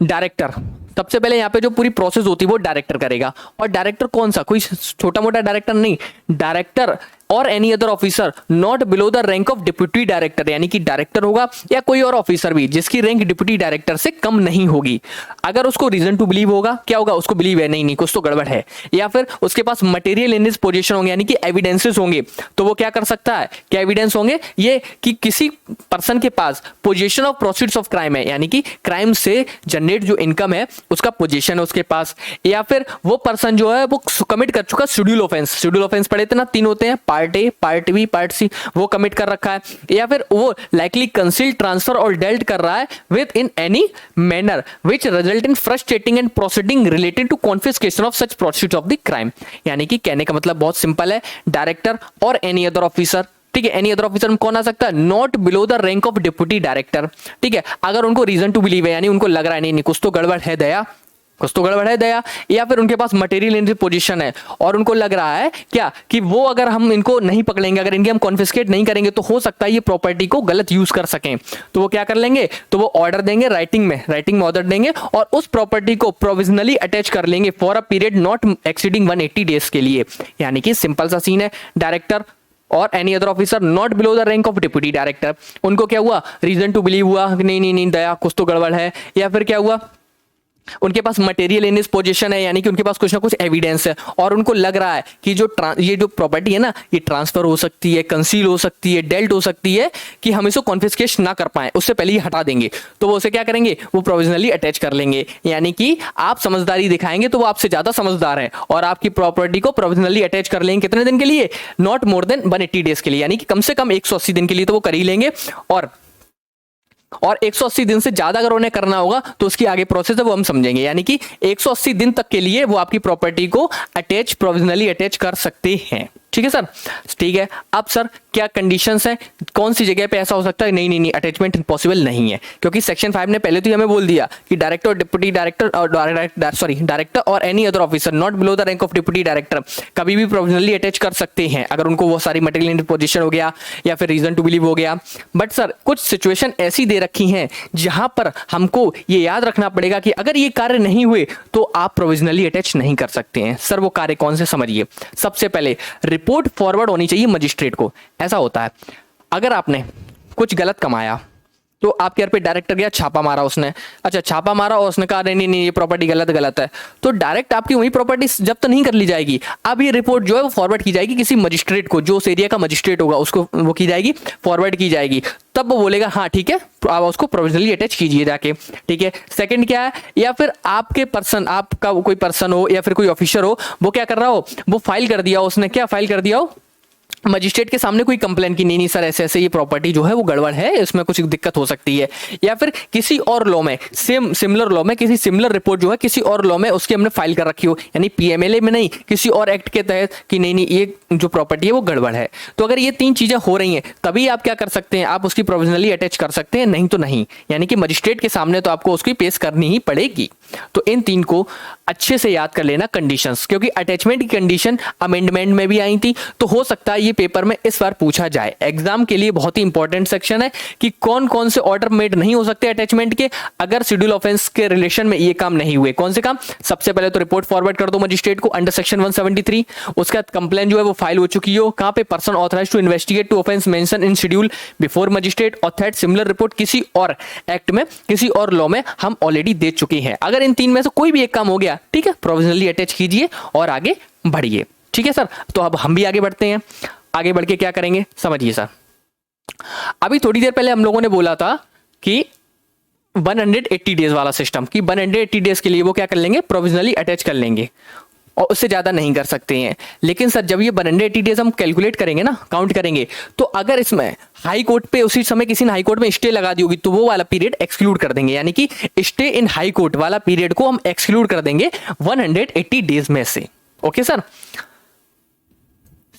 डायरेक्टर, सबसे पहले यहाँ पे जो पूरी प्रोसेस होती है वो डायरेक्टर करेगा, और डायरेक्टर कौन सा, कोई छोटा मोटा डायरेक्टर नहीं, डायरेक्टर और any other officer not below the rank of deputy director, यानी कि डायरेक्टर होगा या कोई और ऑफिसर भी जिसकी रैंक डिप्यूटी डायरेक्टर से कम नहीं होगी। अगर उसको रीजन टू बिलीव होगा, क्या होगा, उसको बिलीव है नहीं कुछ तो गड़बड़ है, या फिर उसके पास मटेरियल इन हिज पोजीशन होंगे, यानी कि एविडेंसेस होंगे, तो वो क्या कर सकता है, क्या एविडेंस होंगे, ये कि किसी पर्सन के पास position of proceeds of crime है, यानी कि क्राइम से जनरेट जो इनकम है उसका पोजीशन है उसके पास, या फिर वो पर्सन जो है वो कमिट कर चुका शेड्यूल ऑफेंस, शेड्यूल ऑफेंस पढ़े थे ना, 3 होते हैं, part A, part B, part C, वो कमिट कर रखा है, या फिर वो लाइकली कंसील, ट्रांसफर और डेल्ट कर रहा है within any manner which result in frustrating and proceeding related to confiscation of such proceeds of the crime. यानी कि कहने का मतलब बहुत सिंपल है, डायरेक्टर और एनी अदर ऑफिसर, ठीक है। एनी अदर ऑफिसर में कौन आ सकता है, not below the rank of deputy director, ठीक है। अगर उनको रीजन टू बिलीव है, यानी उनको लग रहा है नहीं कुछ तो गड़बड़ है दया, कुछ तो गड़बड़ है दया, या फिर उनके पास मटेरियल इन पोजीशन है और उनको लग रहा है क्या कि वो अगर हम इनको नहीं पकड़ेंगे, अगर इनके हम कॉन्फिस्केट नहीं करेंगे तो हो सकता है ये प्रॉपर्टी को गलत यूज कर सकें, तो वो क्या कर लेंगे, तो वो ऑर्डर देंगे राइटिंग में ऑर्डर देंगे और उस प्रॉपर्टी को प्रोविजनली अटैच कर लेंगे for a period not exceeding 180 days के लिए। यानी कि सिंपल सा सीन है, डायरेक्टर और any other officer not below the rank of deputy director, उनको क्या हुआ, रीजन टू बिलीव हुआ, नहीं दया कुछ तो गड़बड़ है, या फिर क्या हुआ, उनके पास मटेरियल इन हिज पोजीशन है, यानी कि उनके पास कुछ ना कुछ एविडेंस है और उनको लग रहा है कि ये जो प्रॉपर्टी है ना, ये ट्रांसफर हो सकती है, कंसील हो सकती है, डेल्ट हो सकती है, कि हम इसको कॉन्फिस्केट ना कर पाए, उससे पहले ही हटा देंगे, तो वो उसे क्या करेंगे, वो प्रोविजनली अटैच कर लेंगे। यानी कि आप समझदारी दिखाएंगे तो वो आपसे ज्यादा समझदार है और आपकी प्रॉपर्टी को प्रोविजनली अटैच कर लेंगे। कितने दिन के लिए? नॉट मोर देन 180 डेज के लिए, यानी कि कम से कम 180 दिन के लिए तो वो कर ही लेंगे। और 180 दिन से ज्यादा अगर उन्हें करना होगा तो उसकी आगे प्रोसेस है वो हम समझेंगे। यानी कि 180 दिन तक के लिए वो आपकी प्रॉपर्टी को प्रोविजनली अटैच कर सकते हैं। ठीक है सर, ठीक है। अब सर क्या कंडीशंस है, कौन सी जगह पे ऐसा हो सकता है? नहीं, अटैचमेंट पॉसिबल नहीं है, क्योंकि सेक्शन 5 ने पहले तो हमें बोल दिया कि डायरेक्टर और डिप्टी डायरेक्टर और डायरेक्टर और any other officer not below the rank of deputy director कभी भी प्रोविजनली अटैच कर सकते हैं अगर उनको वो सारी मटेरियल पोजीशन हो गया या फिर रीजन टू बिलीव हो गया। बट सर कुछ सिचुएशन ऐसी दे रखी हैं जहां पर हमको ये याद रखना पड़ेगा कि अगर ये कार्य नहीं हुए तो आप प्रोविजनली अटैच नहीं कर सकते हैं। सर वो कार्य कौन से? समझिए। सबसे पहले रिपोर्ट फॉरवर्ड होनी चाहिए मजिस्ट्रेट को। ऐसा होता है अगर आपने कुछ गलत कमाया तो आपके घर पे डायरेक्टर गया, छापा मारा उसने, अच्छा छापा मारा और उसने कहा नहीं ये प्रॉपर्टी गलत है, तो डायरेक्ट आपकी वही प्रॉपर्टी जब्त नहीं कर ली जाएगी। अब ये रिपोर्ट जो है वो फॉरवर्ड की जाएगी किसी मजिस्ट्रेट को, जो उस एरिया का मजिस्ट्रेट होगा उसको वो की जाएगी, फॉरवर्ड की जाएगी। तब वो बोलेगा हाँ ठीक है आप उसको प्रोविजनली अटैच कीजिए जाके। ठीक है। सेकंड क्या है, या फिर आपके पर्सन, आपका कोई पर्सन हो या फिर कोई ऑफिसर हो, वो क्या कर रहा हो, वो फाइल कर दिया, उसने क्या फाइल कर दिया हो मजिस्ट्रेट के सामने कोई कंप्लेन की, नहीं सर ऐसे ये प्रॉपर्टी जो है वो गड़बड़ है, इसमें कुछ दिक्कत हो सकती है। या फिर किसी और लॉ में सिमिलर लॉ में किसी सिमिलर रिपोर्ट जो है किसी और लॉ में उसकी हमने फाइल कर रखी हो, यानी पीएमएलए में नहीं किसी और एक्ट के तहत कि नहीं ये जो प्रॉपर्टी है वो गड़बड़ है। तो अगर ये तीन चीजें हो रही हैं तभी आप क्या कर सकते हैं, आप उसकी प्रोविजनली अटैच कर सकते हैं, नहीं तो नहीं। यानी कि मजिस्ट्रेट के सामने तो आपको उसकी पेश करनी ही पड़ेगी। तो इन तीन को अच्छे से याद कर लेना कंडीशंस, क्योंकि अटैचमेंट की कंडीशन अमेंडमेंट में भी आई थी, तो हो सकता है ये पेपर में इस बार पूछा जाए। एग्जाम के लिए बहुत ही इंपॉर्टेंट सेक्शन है कि कौन कौन से ऑर्डर मेड नहीं हो सकते अटैचमेंट के अगर शेड्यूल ऑफेंस के रिलेशन में ये काम नहीं हुए। कौन से काम? सबसे पहले तो रिपोर्ट फॉरवर्ड कर दो मजिस्ट्रेट को अंडर सेक्शन 173, उसके बाद कंप्लेन जो है वो फाइल हो चुकी हो, कहां पे? Person authorised to investigate to offence mention in schedule before magistrate, और थर्ड सिमिलर रिपोर्ट किसी और एक्ट में किसी और लॉ में हम ऑलरेडी दे चुके हैं। अगर इन तीन में से कोई भी एक काम हो गया, ठीक है, प्रोविजनली अटैच कीजिए और आगे बढ़िए। ठीक है सर, तो अब हम भी आगे बढ़ते हैं। आगे बढ़ के क्या करेंगे समझिए सर। अभी थोड़ी देर पहले हम लोगों ने बोला था कि 180 डेज वाला सिस्टम, कि 180 डेज के लिए वो क्या कर लेंगे, प्रोविजनली अटैच कर लेंगे और उससे ज्यादा नहीं कर सकते हैं। लेकिन सर जब ये 180 डेज हम कैलकुलेट करेंगे ना, काउंट करेंगे, तो अगर इसमें हाई कोर्ट पे उसी समय किसी ने हाई कोर्ट में स्टे लगा दी होगी तो वो वाला पीरियड एक्सक्लूड कर देंगे, यानी कि स्टे इन हाई कोर्ट वाला पीरियड को हम एक्सक्लूड कर देंगे 180 डेज में से। ओके सर,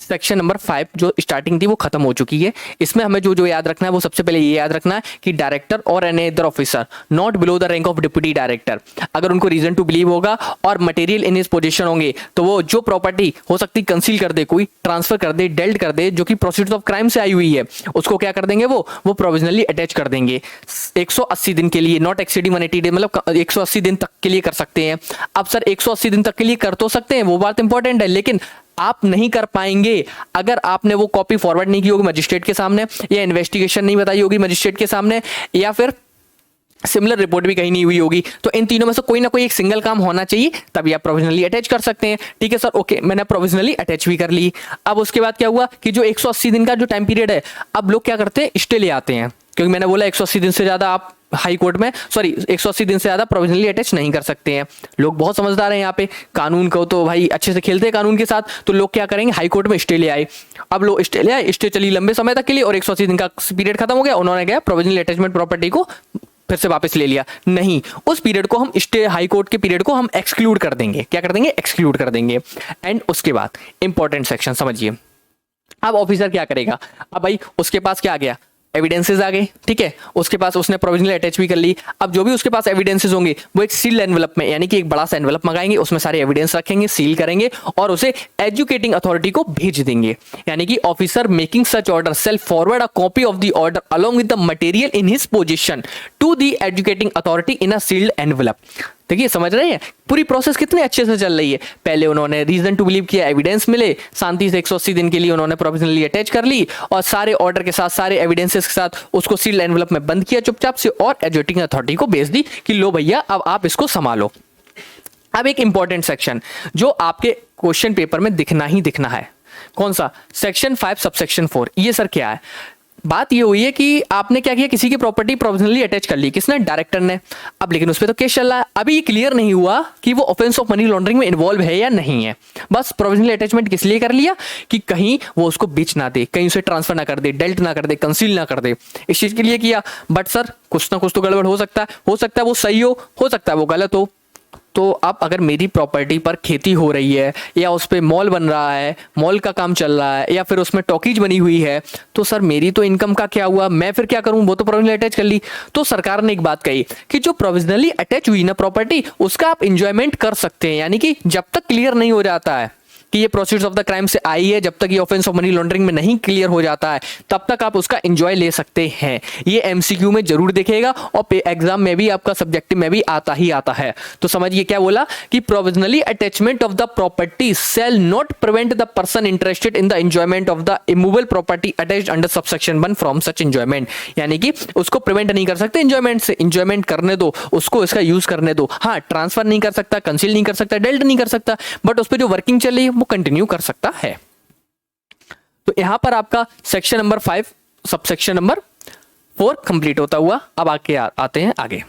सेक्शन नंबर 5 जो स्टार्टिंग थी वो खत्म हो चुकी है। इसमें हमें जो जो याद रखना है वो सबसे पहले ये याद रखना है कि डायरेक्टर और any other officer not below the rank of deputy director, अगर उनको रीजन टू बिलीव होगा और मटेरियल इन हिज पोजीशन होंगे तो वो जो प्रॉपर्टी हो सकती कंसील कर दे, कोई ट्रांसफर कर दे, डेल्ट कर दे, जो कि प्रोसीड्स ऑफ क्राइम से आई हुई है, उसको क्या कर देंगे, वो प्रोविजनली अटैच कर देंगे 180 दिन के लिए, नॉट एक्सीडिंग 180 डेज, मतलब 180 दिन तक के लिए कर सकते हैं। अब सर 180 दिन तक के लिए कर तो सकते हैं, वो बात इंपॉर्टेंट है, लेकिन आप नहीं कर पाएंगे अगर आपने वो कॉपी फॉरवर्ड नहीं की होगी मजिस्ट्रेट के सामने, या इन्वेस्टिगेशन नहीं बताई होगी मजिस्ट्रेट के सामने, या फिर सिमिलर रिपोर्ट भी कहीं नहीं हुई होगी। तो इन तीनों में से कोई ना कोई एक सिंगल काम होना चाहिए, तभी आप प्रोविजनली अटैच कर सकते हैं। ठीक है सर, ओके, मैंने प्रोविजनली अटैच भी कर ली। अब उसके बाद क्या हुआ कि जो 180 दिन का जो टाइम पीरियड है, अब लोग क्या करते हैं, स्टे ले आते हैं, क्योंकि मैंने बोला 180 दिन से ज्यादा आप हाई कोर्ट में 180 दिन से ज्यादा प्रोविजनली अटैच नहीं कर सकते हैं। लोग बहुत समझदार हैं यहाँ पे, कानून को तो भाई अच्छे से खेलते हैं कानून के साथ, तो लोग क्या करेंगे, हाई कोर्ट में स्टे ले आए। अब लोग स्टे ले आए, स्टे चली लंबे समय तक के लिए और 180 दिन का पीरियड खत्म हो गया, उन्होंने क्या प्रोविजनली अटैचमेंट प्रॉपर्टी को फिर से वापस ले लिया। नहीं, उस पीरियड को हम स्टे हाई कोर्ट के पीरियड को हम एक्सक्लूड कर देंगे। क्या कर देंगे, एक्सक्लूड कर देंगे। एंड उसके बाद इंपॉर्टेंट सेक्शन समझिए। अब ऑफिसर क्या करेगा, अब भाई उसके पास क्या आ गया, एविडेंसेस आ गए, ठीक है, उसके पास उसने प्रोविजनली अटैच भी कर ली। अब जो भी उसके पास एविडेंसेस होंगे वो एक सील्ड एनवेलप में, यानी कि एक बड़ा सा एनवेलप मंगाएंगे, उसमें सारे एविडेंस रखेंगे, सील करेंगे और उसे एजुकेटिंग अथॉरिटी को भेज देंगे। यानी कि officer making such order shall forward a copy of the order along with the material in his position to the adjudicating authority in a sealed envelope. देखिए समझ रहे हैं पूरी प्रोसेस कितने अच्छे से चल रही है। पहले उन्होंने रीजन टू बिलीव किया, एविडेंस मिले, शांति से 180 दिन के लिए उन्होंने प्रोविजनली अटैच कर ली और सारे ऑर्डर के साथ सारे एविडेंसेस प्रोसेस के साथ उसको सील्ड एनवलप में बंद किया चुपचाप से और एजुकेटिंग अथॉरिटी को भेज दी कि लो भैया अब आप इसको संभालो। अब एक इंपॉर्टेंट सेक्शन जो आपके क्वेश्चन पेपर में दिखना ही दिखना है, कौन सा? Section 5 subsection 4। ये सर क्या है? बात ये हुई है कि आपने क्या किया, किसी की प्रॉपर्टी प्रोविजनली अटैच कर ली, किसने? डायरेक्टर ने। अब लेकिन उस पर तो केस चल रहा है, अभी ये क्लियर नहीं हुआ कि वो ऑफेंस ऑफ मनी लॉन्ड्रिंग में इन्वॉल्व है या नहीं है। बस प्रोविजनली अटैचमेंट किस लिए कर लिया कि कहीं वो उसको बेच ना दे, कहीं उसे ट्रांसफर ना कर दे, डेल्ट ना कर दे, कंसील ना कर दे, इस चीज के लिए किया। बट सर कुछ ना कुछ तो गड़बड़ हो सकता है, हो सकता है वो सही हो सकता है वो गलत हो। तो अब अगर मेरी प्रॉपर्टी पर खेती हो रही है या उस पर मॉल बन रहा है, मॉल का काम चल रहा है, या फिर उसमें टॉकीज बनी हुई है, तो सर मेरी तो इनकम का क्या हुआ? मैं फिर क्या करूं? वो तो प्रोविजनली अटैच कर ली। तो सरकार ने एक बात कही कि जो प्रोविजनली अटैच हुई ना प्रॉपर्टी, उसका आप इंजॉयमेंट कर सकते हैं, यानी कि जब तक क्लियर नहीं हो जाता है कि ये प्रोसीड्स ऑफ द क्राइम से आई है, जब तक ये ऑफेंस ऑफ मनी लॉन्ड्रिंग में नहीं क्लियर हो जाता है, तब तक आप उसका एंजॉय ले सकते हैं। ये एमसीक्यू में जरूर दिखेगा और एग्जाम में भी आपका सब्जेक्टिव में भी आता ही आता है। तो समझिए क्या बोला कि provisionally attachment of the property shall not prevent the person interested in the enjoyment of the immovable property attached under subsection 1 from such enjoyment, यानी कि उसको प्रिवेंट नहीं कर सकते एंजॉयमेंट से, एंजॉयमेंट करने दो उसको, इसका यूज करने दो। हाँ, ट्रांसफर नहीं कर सकता, कंसील नहीं कर सकता, डेल्ट नहीं कर सकता, बट उस पर जो वर्किंग चल रही है वो कंटिन्यू कर सकता है। तो यहां पर आपका section number 5 subsection number 4 complete होता हुआ। अब आके आते हैं आगे।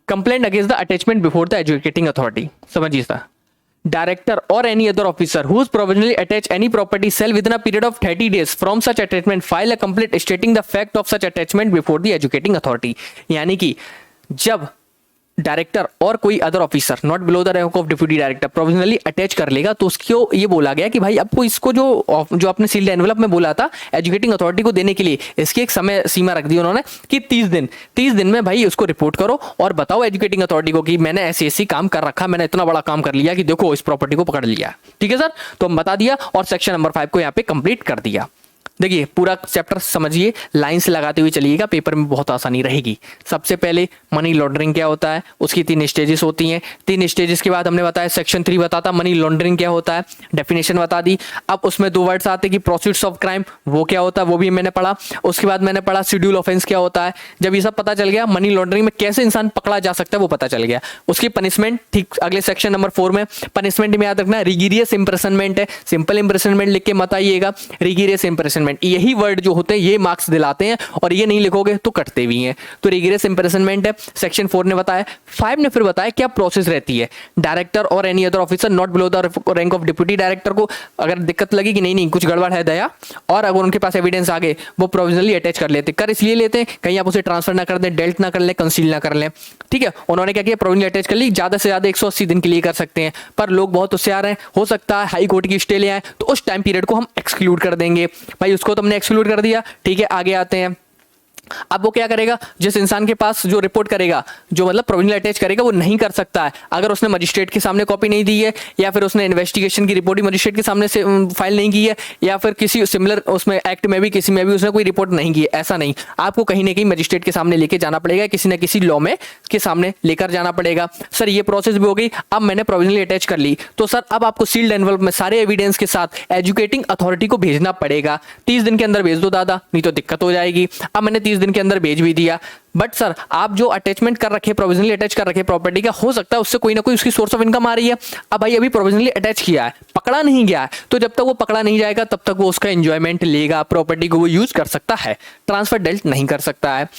Complaint against the attachment before the adjudicating authority. समझिए sir, director or any other officer who's provisionally attach any property shall within a period of 30 days from such attachment file a complaint stating the fact of such attachment before the educating authority। यानी कि जब director और कोई other officer not below the rank of deputy director provisionally attach कर लेगा, तो उसको ये बोला गया कि भाई आपको इसको जो आपने सील्ड एनवलप में बोला था एजुकेटिंग अथॉरिटी को देने के लिए, इसकी एक समय सीमा रख दी उन्होंने कि 30 दिन में भाई उसको रिपोर्ट करो और बताओ एजुकेटिंग अथॉरिटी को कि मैंने ऐसी काम कर रखा, मैंने इतना बड़ा काम कर लिया कि देखो इस प्रॉपर्टी को पकड़ लिया। ठीक है सर, तो हम बता दिया और सेक्शन नंबर 5 को यहाँ पे कंप्लीट कर दिया। देखिए पूरा चैप्टर समझिए, लाइन से लगाते हुए चलिएगा, पेपर में बहुत आसानी रहेगी। सबसे पहले मनी लॉन्ड्रिंग क्या होता है, उसकी 3 स्टेजेस होती हैं। 3 स्टेजेस के बाद हमने बताया सेक्शन 3 बताता मनी लॉन्ड्रिंग क्या होता है, डेफिनेशन बता दी। अब उसमें 2 वर्ड्स आते कि प्रोसीड्स ऑफ क्राइम वो क्या होता है, वो भी मैंने पढ़ा। उसके बाद मैंने पढ़ा शेड्यूल ऑफेंस क्या होता है। जब ये सब पता चल गया, मनी लॉन्ड्रिंग में कैसे इंसान पकड़ा जा सकता है वो पता चल गया। उसकी पनिशमेंट ठीक अगले सेक्शन नंबर 4 में, पनिशमेंट में याद रखना रिगीरियस इंप्रेसनमेंट है, सिंपल इंप्रेसनमेंट लिख के मत आइएगा, रिगीरियस इंप्रेसनमेंट। यही वर्ड जो होते हैं ये मार्क्स दिलाते हैं और ये नहीं लिखोगे तो कटते भी हैं। तो रिगीरियस इंप्रेसनमेंट है, सेक्शन 4 ने बताया। 5 ने फिर बताया क्या प्रोसेस रहती है। डायरेक्टर और any other officer not below the rank of deputy director को अगर दिक्कत लगी कि नहीं कुछ गड़बड़ है दया, और अगर उनके पास एविडेंस आ गए, वो प्रोविजनली अटैच कर लेते। कर इसलिए लेते हैं कहीं आप उसे ट्रांसफर ना कर दें, डेल्ट ना कर लें, कंसील ना कर लें। ठीक है, उन्होंने क्या किया, प्रोविजनली अटैच कर ली। ज्यादा से ज्यादा 180 दिन के लिए कर सकते हैं, पर लोग बहुत होशियार हैं, हो सकता है हाई कोर्ट की स्टे ले आए तो उस टाइम पीरियड को हम एक्सक्लूड कर देंगे। भाई उसको तो हमने एक्सक्लूड कर दिया। ठीक है, आगे आते हैं। अब वो क्या करेगा, जिस इंसान के पास जो रिपोर्ट करेगा, जो मतलब प्रोविजनली अटैच करेगा, वो नहीं कर सकता है अगर उसने मजिस्ट्रेट के सामने कॉपी नहीं दी है, या फिर उसने इन्वेस्टिगेशन की रिपोर्ट मजिस्ट्रेट के सामने से फाइल नहीं की है, या फिर किसी सिमिलर उसमें एक्ट में भी किसी में भी उसने कोई रिपोर्ट नहीं की है। ऐसा नहीं, आपको कहीं ना कहीं मजिस्ट्रेट के सामने लेके जाना पड़ेगा, किसी न किसी लॉ में के सामने लेकर जाना पड़ेगा। सर ये प्रोसेस भी हो गई। अब मैंने प्रोविजनली अटैच कर ली, तो सर अब आपको सील्ड एनवलप में सारे एविडेंस के साथ एजुकेटिंग अथॉरिटी को भेजना पड़ेगा। 30 दिन के अंदर भेज दो दादा, नहीं तो दिक्कत हो जाएगी। अब मैंने 30 दिन के अंदर भेज भी दिया, बट सर आप जो अटैचमेंट कर रखे, प्रोविजनली अटैच कर रखे प्रॉपर्टी का, हो सकता है उससे कोई ना कोई उसकी सोर्स ऑफ इनकम आ रही है। अब भाई अभी प्रोविजनली अटैच किया है, पकड़ा नहीं गया है, तो जब तक वो पकड़ा नहीं जाएगा तब तक वो उसका एंजॉयमेंट लेगा, प्रॉपर्टी को वो यूज कर सकता है, ट्रांसफर डेल्ट नहीं कर सकता है।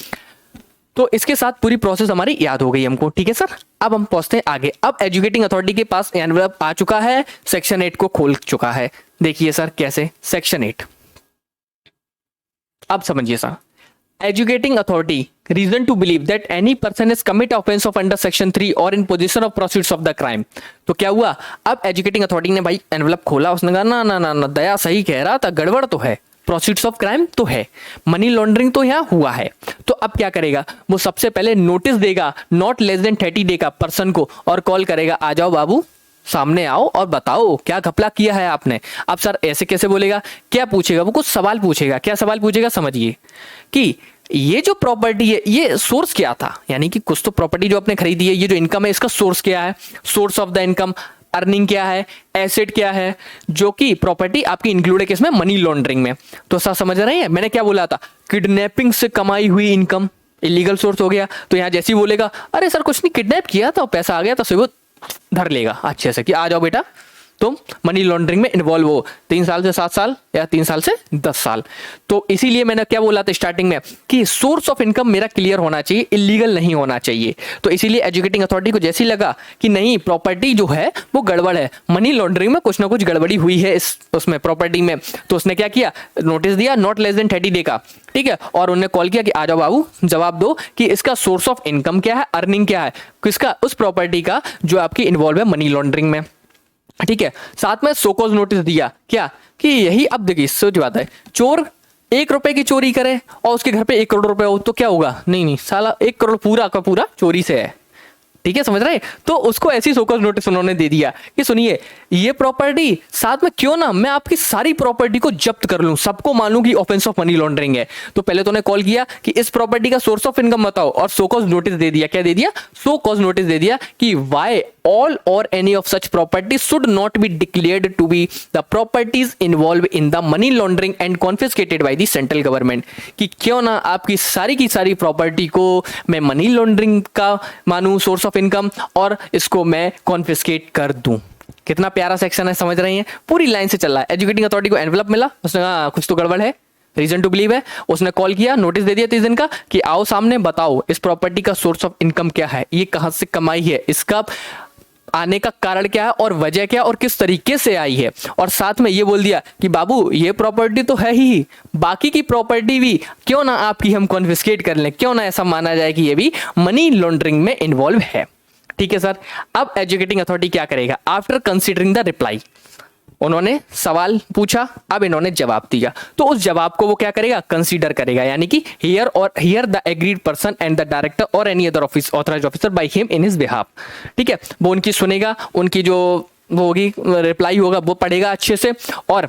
तो इसके साथ पूरी प्रोसेस हमारी याद हो गई हमको। ठीक है सर, अब हम पहुंचते हैं आगे। अब एजुकेटिंग अथॉरिटी के पास एनवलप आ चुका है, सेक्शन 8 को खोल चुका है। देखिए सर कैसे, सेक्शन 8 अब समझिए sir. Educating authority reason to believe that any person has commit offense of under section 3 or in possession of proceeds of the crime। तो क्या हुआ, अब एजुकेटिंग अथॉरिटी ने भाई एनवलप खोला, उसने कहा ना ना ना ना दया सही कह रहा था, गड़बड़ तो है, प्रोसीड्स ऑफ क्राइम तो है, मनी लॉन्ड्रिंग तो यहाँ हुआ है। तो अब क्या करेगा, वो सबसे पहले नोटिस देगा नॉट लेस देन 30 डे का पर्सन को, और कॉल करेगा आ जाओ बाबू सामने आओ और बताओ क्या घपला किया है आपने। अब सर ऐसे कैसे बोलेगा, क्या पूछेगा, वो कुछ सवाल पूछेगा। क्या सवाल पूछेगा समझिए, कि ये जो प्रॉपर्टी है ये सोर्स क्या था, यानी कि कुछ तो प्रॉपर्टी जो आपने खरीदी है, ये जो इनकम है इसका सोर्स क्या है, source of the income, earning क्या है, एसेट क्या है, जो कि प्रॉपर्टी आपकी इंक्लूड है किसमें, मनी लॉन्ड्रिंग में। तो सब समझ रहे हैं मैंने क्या बोला था, किडनैपिंग से कमाई हुई इनकम इलीगल सोर्स हो गया। तो यहां जैसे ही बोलेगा अरे सर कुछ नहीं, किडनैप किया था पैसा आ गया, तो सिर्फ वो धर लेगा अच्छे से कि आ जाओ बेटा तुम मनी लॉन्ड्रिंग में इन्वॉल्व हो, 3 साल से 7 साल या 3 साल से 10 साल। तो इसीलिए मैंने क्या बोला था स्टार्टिंग में कि सोर्स ऑफ इनकम मेरा क्लियर होना चाहिए, इलीगल नहीं होना चाहिए। तो इसीलिए एजुकेटिंग अथॉरिटी को जैसे ही लगा कि नहीं प्रॉपर्टी जो है वो गड़बड़ है, मनी लॉन्ड्रिंग में कुछ ना कुछ गड़बड़ी हुई है इस उसमें प्रॉपर्टी में, तो उसने क्या किया, नोटिस दिया नॉट लेस देन 30 डे का, ठीक है। और उन्होंने कॉल किया कि आ जाओ बाबू जवाब दो कि इसका सोर्स ऑफ इनकम क्या है, अर्निंग क्या है, किसका, उस प्रॉपर्टी का जो आपकी इन्वॉल्व है मनी लॉन्ड्रिंग में, ठीक है। साथ में सोकोज नोटिस दिया क्या कि यही, अब देखिए सोच बात है, चोर 1 रुपए की चोरी करे और उसके घर पे 1 करोड़ रुपए हो तो क्या होगा, नहीं नहीं साला 1 करोड़ पूरा का पूरा चोरी से है, ठीक है, समझ रहे हैं। तो उसको ऐसी सोकस नोटिस उन्होंने दे दिया कि सुनिए ये प्रॉपर्टी साथ में क्यों ना मैं आपकी सारी प्रॉपर्टी को जब्त कर लूं, सबको मानूं कि ऑफेंस ऑफ मनी लॉन्ड्रिंग है। तो पहले तो उन्होंने कॉल किया कि इस प्रॉपर्टी का सोर्स ऑफ इनकम बताओ और सोकस नोटिस दे दिया, क्या दे दिया, सोकस नोटिस दे दिया कि Y all or any of such properties should not be declared to be the properties involved in the money laundering and confiscated by the central government। कि क्यों ना आपकी सारी की सारी प्रॉपर्टी को मैं मनी लॉन्ड्रिंग का मानूं सोर्स ऑफ इनकम और इसको मैं कॉन्फिस्केट कर दूं। कितना प्यारा सेक्शन है, समझ रही हैं, पूरी लाइन से चल रहा है। एजुकेटिंग अथॉरिटी को एनवलप मिला, उसने कहा कुछ तो गड़बड़ है, रीजन टू बिलीव है, उसने कॉल किया, नोटिस दे दिया 30 दिन का कि आओ सामने बताओ इस प्रॉपर्टी का सोर्स ऑफ इनकम क्या है, ये कहां से कमाई है, इसका आने का कारण क्या है और वजह क्या और किस तरीके से आई है। और साथ में ये बोल दिया कि बाबू ये प्रॉपर्टी तो है ही, बाकी की प्रॉपर्टी भी क्यों ना आपकी हम कॉन्फिस्केट कर लें, क्यों ना ऐसा माना जाए कि ये भी मनी लॉन्ड्रिंग में इन्वॉल्व है, ठीक है सर। अब एजुकेटिंग अथॉरिटी क्या करेगा, आफ्टर कंसीडरिंग द रिप्लाई, उन्होंने सवाल पूछा, अब इन्होंने जवाब दिया, तो उस जवाब को वो क्या करेगा, कंसीडर करेगा, यानी कि here the agreed person and the director और any other authorised officer by him in his behalf, ठीक है। वो उनकी सुनेगा, उनकी जो वो होगी रिप्लाई होगा वो पढ़ेगा अच्छे से और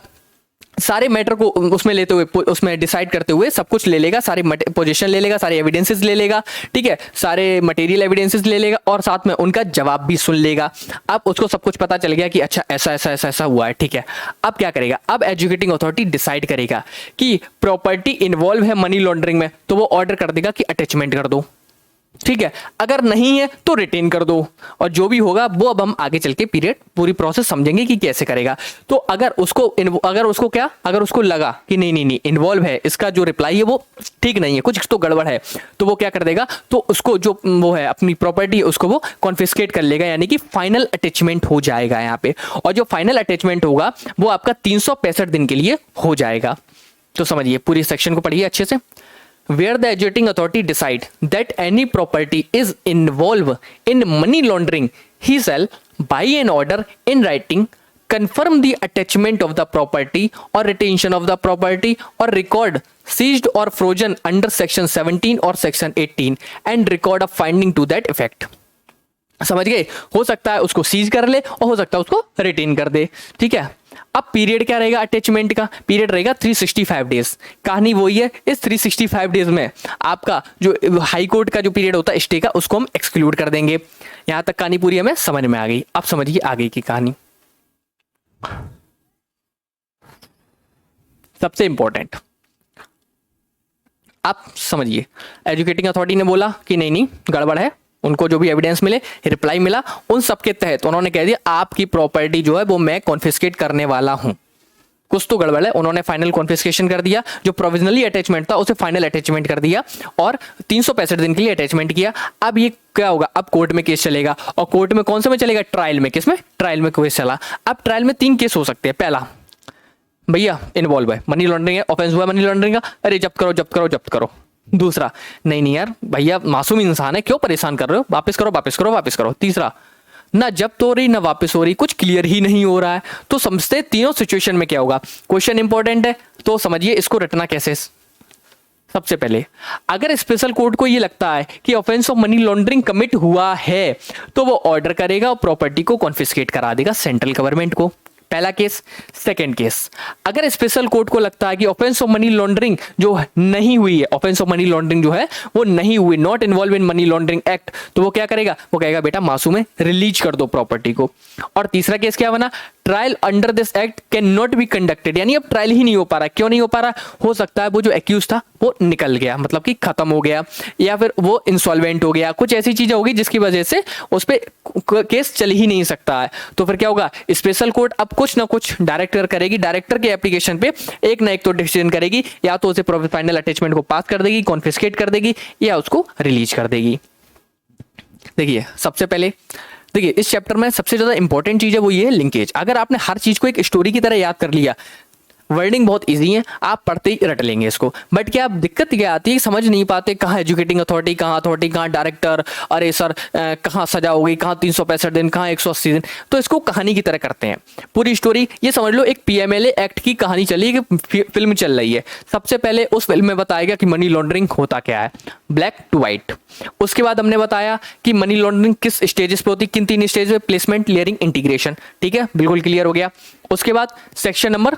सारे मैटर को उसमें लेते हुए, उसमें डिसाइड करते हुए सब कुछ ले लेगा, सारी पोजीशन ले लेगा, सारे एविडेंसेस ले लेगा, ठीक है, सारे मटेरियल एविडेंसेस ले लेगा और साथ में उनका जवाब भी सुन लेगा। अब उसको सब कुछ पता चल गया कि अच्छा ऐसा ऐसा ऐसा ऐसा हुआ है, ठीक है। अब क्या करेगा, अब एजुकेटिंग अथॉरिटी डिसाइड करेगा कि प्रॉपर्टी इन्वॉल्व है मनी लॉन्ड्रिंग में, तो वो ऑर्डर कर देगा कि अटैचमेंट कर दो, ठीक है। अगर नहीं है तो रिटेन कर दो, और जो भी होगा वो अब हम आगे चल के पीरियड पूरी प्रोसेस समझेंगे कि कैसे करेगा। तो अगर उसको लगा कि नहीं नहीं नहीं इन्वॉल्व है, इसका जो रिप्लाई है वो ठीक नहीं है, कुछ तो गड़बड़ है, तो वो क्या कर देगा, तो उसको जो वो है अपनी प्रॉपर्टी उसको वो कॉन्फिस्केट कर लेगा, यानी कि फाइनल अटैचमेंट हो जाएगा यहाँ पे। और जो फाइनल अटैचमेंट होगा वो आपका 365 दिन के लिए हो जाएगा। तो समझिए, पूरी सेक्शन को पढ़िए अच्छे से। Where the adjudicating authority decide that any property is involved in money laundering, he shall, by an order in writing, confirm the attachment of the property or retention of the property or record seized or frozen under section 17 or section 18 and record a finding to that effect। समझ गए, हो सकता है उसको seize कर ले और हो सकता है उसको रिटेन कर दे, ठीक है। अब पीरियड क्या रहेगा, अटैचमेंट का पीरियड रहेगा 365 डेज। कहानी वही है, इस 365 डेज में आपका जो हाई कोर्ट का जो पीरियड होता है स्टे का, उसको हम एक्सक्लूड कर देंगे। यहां तक कहानी पूरी हमें समझ में आ गई। अब समझिए आगे की कहानी, सबसे इंपॉर्टेंट। आप समझिए, एजुकेटिंग अथॉरिटी ने बोला कि नहीं नहीं गड़बड़ है, उनको जो भी एविडेंस मिले, रिप्लाई मिला, उन सब के तहत उन्होंने कह दिया आपकी प्रॉपर्टी जो है वो मैं कॉन्फिस्केट करने वाला हूं, कुछ तो गड़बड़ है। उन्होंने फाइनल कॉन्फिस्केशन कर दिया, जो प्रोविजनली अटैचमेंट था उसे फाइनल अटैचमेंट कर दिया और 365 दिन के लिए अटैचमेंट किया। अब ये क्या होगा, अब कोर्ट में केस चलेगा, और कोर्ट में कौन से में चलेगा, ट्रायल में। किसमें, ट्रायल में केस चला। अब ट्रायल में 3 केस हो सकते हैं। पहला, भैया इन्वॉल्व है मनी लॉन्ड्रिंग है, ऑफेंस हुआ मनी लॉन्ड्रिंग का, अरे जब्त करो जब्त करो जब्त करो। दूसरा, नहीं नहीं यार भैया मासूम इंसान है, क्यों परेशान कर रहे हो, वापस करो वापस करो वापस करो। तीसरा, ना जब्त हो रही ना वापस हो रही, कुछ क्लियर ही नहीं हो रहा है। तो समझते तीनों सिचुएशन में क्या होगा। क्वेश्चन इंपॉर्टेंट है, तो समझिए इसको रटना कैसे। सबसे पहले, अगर स्पेशल कोर्ट को ये लगता है कि offence of money laundering commit हुआ है, तो वो ऑर्डर करेगा और प्रॉपर्टी को कॉन्फिस्केट करा देगा सेंट्रल गवर्नमेंट को, पहला केस। सेकंड केस, अगर स्पेशल कोर्ट को लगता है कि ऑफेंस ऑफ मनी लॉन्ड्रिंग जो नहीं हुई है, ऑफेंस ऑफ मनी लॉन्ड्रिंग जो है वो नहीं हुई, not involve in money laundering act, तो वो क्या करेगा, वो कहेगा बेटा मासूम है, रिलीज कर दो प्रॉपर्टी को। और तीसरा केस क्या बना, trial under this act can not be conducted, यानी अब ट्रायल ही नहीं हो पा रहा। क्यों नहीं हो पा रहा, हो सकता है वो जो एक्यूज था वो निकल गया, मतलब कि खत्म हो गया, या फिर वो इंसॉल्वेंट हो गया, कुछ ऐसी चीजें होगी जिसकी वजह से उस पर केस चल ही नहीं सकता है। तो फिर क्या होगा, स्पेशल कोर्ट अब कुछ ना कुछ डायरेक्टर करेगी, डायरेक्टर के एप्लीकेशन पे एक ना एक तो डिसीजन करेगी, या तो उसे फाइनल अटैचमेंट को पास कर देगी, कॉन्फिस्केट कर देगी, या उसको रिलीज कर देगी। देखिए सबसे पहले देखिए इस चैप्टर में सबसे ज्यादा इंपॉर्टेंट चीज है वो ये है लिंकेज। अगर आपने हर चीज को एक स्टोरी की तरह याद कर लिया, वर्डिंग बहुत इजी है, आप पढ़ते ही रट लेंगे इसको, बट क्या दिक्कत क्या आती है, समझ नहीं पाते कहाँ एजुकेटिंग अथॉरिटी, कहाँ डायरेक्टर, अरे सर कहाँ सजा हो गई, कहाँ 365 दिन, कहाँ 180 दिन। तो इसको कहानी की तरह करते हैं। पूरी स्टोरी ये समझ लो एक पीएमएलए एक्ट की कहानी चली है कि फिल्म चल रही है। सबसे पहले उस फिल्म में बताएगा कि मनी लॉन्ड्रिंग होता क्या है, ब्लैक टू व्हाइट। उसके बाद हमने बताया कि मनी लॉन्ड्रिंग किस स्टेजेस पे होती है, किन 3 स्टेज पे, प्लेसमेंट, क्लियरिंग, इंटीग्रेशन। ठीक है, बिल्कुल क्लियर हो गया। उसके बाद सेक्शन नंबर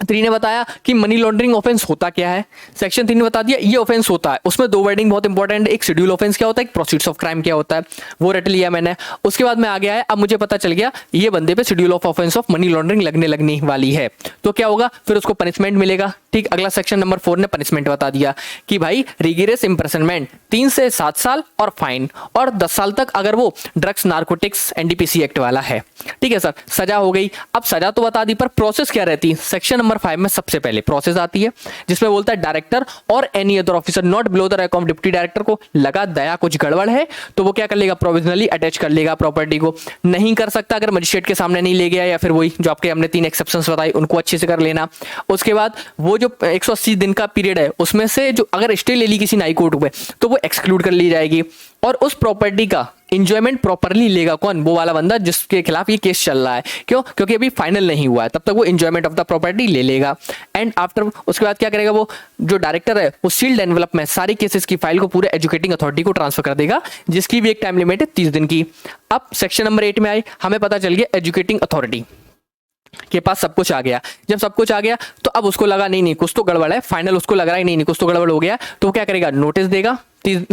3 ने बताया कि मनी लॉन्ड्रिंग ऑफेंस होता क्या है। सेक्शन 3 ने बता दिया ये ऑफेंस होता है। उसमें 2 वर्डिंग बहुत इंपॉर्टेंट है, एक शेड्यूल ऑफेंस क्या होता है, एक प्रोसीड्स ऑफ क्राइम क्या होता है, वो रट लिया मैंने। उसके बाद में आ गया है, अब मुझे पता चल गया ये बंदे पे schedule of offence of money laundering लगने वाली है, तो क्या होगा, फिर उसको पनिशमेंट मिलेगा। ठीक, अगला सेक्शन नंबर 4 ने पनिशमेंट बता दिया कि भाई रिगिरस इंप्रिजनमेंट 3 से 7 साल और फाइन, और 10 साल तक अगर वो ड्रग्स नार्कोटिक्स एनडीपीसी एक्ट वाला है। ठीक है सर, सजा हो गई। अब सजा तो बता दी, पर प्रोसेस क्या रहती है। सेक्शन नंबर 5 में सबसे पहले प्रोसेस आती है, जिसमें बोलता है डायरेक्टर और any other officer not below the rank of deputy director को लगा दया कुछ गड़बड़ है, तो वो क्या कर लेगा, प्रोविजनली अटैच कर लेगा प्रॉपर्टी को। नहीं कर सकता अगर मजिस्ट्रेट के सामने नहीं ले गया, या फिर वही जो आपके हमने 3 एक्सेप्शंस बताई उनको अच्छे से कर लेना। उसके बाद वो जो 180 दिन का पीरियड है उसमें से जो अगर स्टे ले ली किसी हाई कोर्ट में, तो वो एक्सक्लूड कर ली जाएगी, और उस प्रॉपर्टी का इंजॉयमेंट प्रॉपरली लेगा कौन, वो वाला बंदा जिसके खिलाफ ये केस चल रहा है। क्यों, क्योंकि अभी फाइनल नहीं हुआ है, तब तक वो इंजॉयमेंट ऑफ द प्रॉपर्टी ले लेगा। एंड आफ्टर उसके बाद क्या करेगा, वो जो डायरेक्टर है वो सील्ड एनवेलप में सारी केसेस की फाइल को पूरे एजुकेटिंग अथॉरिटी को ट्रांसफर कर देगा, जिसकी भी एक टाइम लिमिट है 30 दिन की। अब सेक्शन नंबर 8 में आए, हमें पता चल गया एजुकेटिंग अथॉरिटी के पास सब कुछ आ गया। जब सब कुछ आ गया तो अब उसको लगा नहीं कुछ तो गड़बड़ है, फाइनल उसको लग रहा है नहीं कुछ तो गड़बड़ हो गया, तो वो क्या करेगा, नोटिस देगा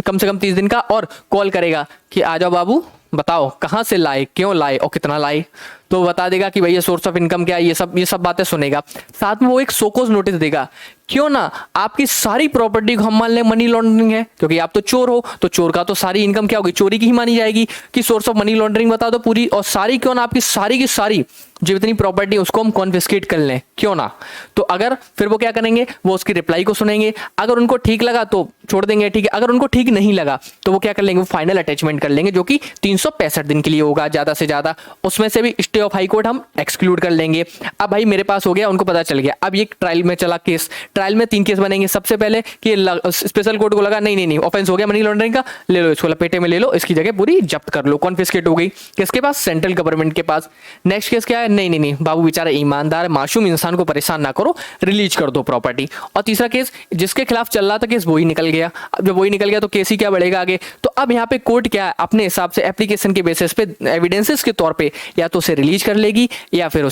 कम से कम 30 दिन का, और कॉल करेगा कि आ जाओ बाबू, बताओ कहाँ से लाए, क्यों लाए और कितना लाए। तो बता देगा कि भैया सोर्स ऑफ इनकम क्या है, ये सब बातें सुनेगा। साथ में वो एक सोकोज नोटिस देगा, क्यों ना आपकी सारी प्रॉपर्टी को हम मान लें मनी लॉन्ड्रिंग है, क्योंकि आप तो चोर हो, तो चोर का तो सारी इनकम क्या होगी, चोरी की ही मानी जाएगी, कि सोर्स ऑफ मनी लॉन्ड्रिंग बता दो पूरी, और सारी क्यों ना आपकी सारी की सारी जो इतनी प्रॉपर्टी उसको हम कॉन्फिस्केट कर लें, क्यों ना। तो अगर फिर वो क्या करेंगे, वो उसकी रिप्लाई को सुनेंगे, अगर उनको ठीक लगा तो छोड़ देंगे, ठीक है, अगर उनको ठीक नहीं लगा तो वो क्या कर लेंगे, वो फाइनल अटैचमेंट कर लेंगे, जो कि 365 दिन के लिए होगा ज्यादा से ज्यादा। उसमें से भी स्टे ऑफ हाई कोर्ट हम एक्सक्लूड कर लेंगे। अब भाई मेरे पास हो गया, उनको पता चल गया, अब ये ट्रायल में चला केस। ट्रायल में 3 केस बनेंगे। सबसे पहले कि स्पेशल कोर्ट को लगा नहीं ऑफेंस हो गया मनी लॉन्ड्रिंग का, ले लो इसको लपेटे में ले लो, इसकी जगह पूरी जब्त कर लो, कॉन्फिस्केट हो गई। किसके पास, सेंट्रल गवर्नमेंट के पास। नेक्स्ट केस क्या है, नहीं बाबू बेचारा ईमानदार मासूम इंसान को परेशान ना करो, रिलीज कर दो प्रॉपर्टी। और तीसरा केस जिसके खिलाफ चल रहा था केस वही निकल गया। अब जब वही निकल गया तो केस ही क्या बढ़ेगा आगे। तो अब यहाँ पे कोर्ट क्या है, अपने हिसाब से एप्लीकेशन के बेसिस पे एविडेंसेस के तौर पे या तो उसे रिलीज कर लेगी या फिर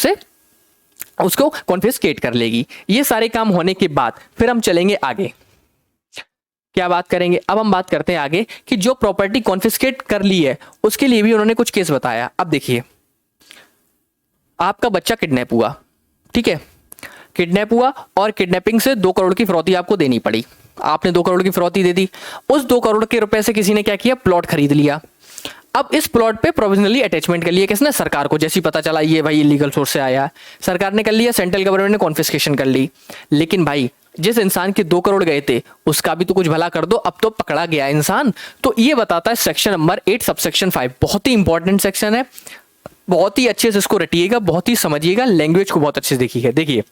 उसको कॉन्फिस्केट कर लेगी। ये सारे काम होने के बाद फिर हम चलेंगे आगे। क्या बात करेंगे, अब हम बात करते हैं आगे कि जो प्रॉपर्टी कॉन्फिस्केट कर ली है उसके लिए भी उन्होंने कुछ केस बताया। अब देखिए, आपका बच्चा किडनैप हुआ, ठीक है, किडनैप हुआ और किडनैपिंग से 2 करोड़ की फिरौती आपको देनी पड़ी। आपने 2 करोड़ की फिरौती दे दी। उस 2 करोड़ के रुपए से किसी ने क्या किया, प्लॉट खरीद लिया। अब इस प्लॉट पे प्रोविजनली अटैचमेंट कर लिया किसने, सरकार को। जैसी पता चला ये भाई इलीगल सोर्स से आया है, सरकार ने कर लिया, सेंट्रल गवर्नमेंट ने कॉन्फिस्केशन कर ली। लेकिन भाई जिस इंसान के 2 करोड़ गए थे उसका भी तो कुछ भला कर दो, अब तो पकड़ा गया इंसान। तो ये बताता है सेक्शन नंबर 8 सबसेक्शन 5, बहुत ही इंपॉर्टेंट सेक्शन है, बहुत ही अच्छे से इसको रटिएगा, बहुत ही समझिएगा, लैंग्वेज को बहुत अच्छे से देखिएगा। देखिए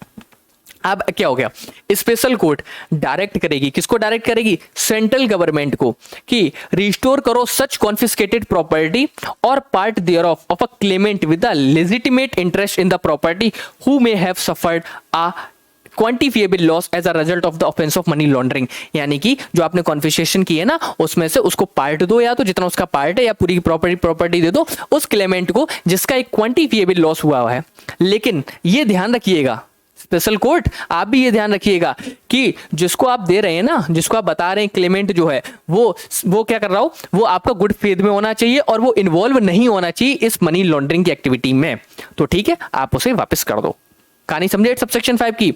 अब क्या हो गया, स्पेशल कोर्ट डायरेक्ट करेगी, किसको डायरेक्ट करेगी, सेंट्रल गवर्नमेंट को, कि रिस्टोर करो सच कॉन्फिस्केटेड प्रॉपर्टी और part thereof a claimant with the legitimate interest in the property who may have suffered a quantifiable loss as a result of the offence of money laundering, यानी कि जो आपने confiscation की है ना उसमें से उसको पार्ट दो, या तो जितना उसका पार्ट है या पूरी प्रॉपर्टी दे दो उस क्लेमेंट को जिसका एक क्वांटिफिएबल लॉस हुआ है। लेकिन ये ध्यान रखिएगा स्पेशल कोर्ट, आप भी ये ध्यान रखिएगा कि जिसको आप दे रहे हैं ना, जिसको आप बता रहे हैं क्लेमेंट जो है वो क्या कर रहा हो, वो आपका गुड फेथ में होना चाहिए और वो इन्वॉल्व नहीं होना चाहिए इस मनी लॉन्ड्रिंग की एक्टिविटी में। तो ठीक है, आप उसे वापस कर दो। कहानी समझे सबसेक्शन 5 की।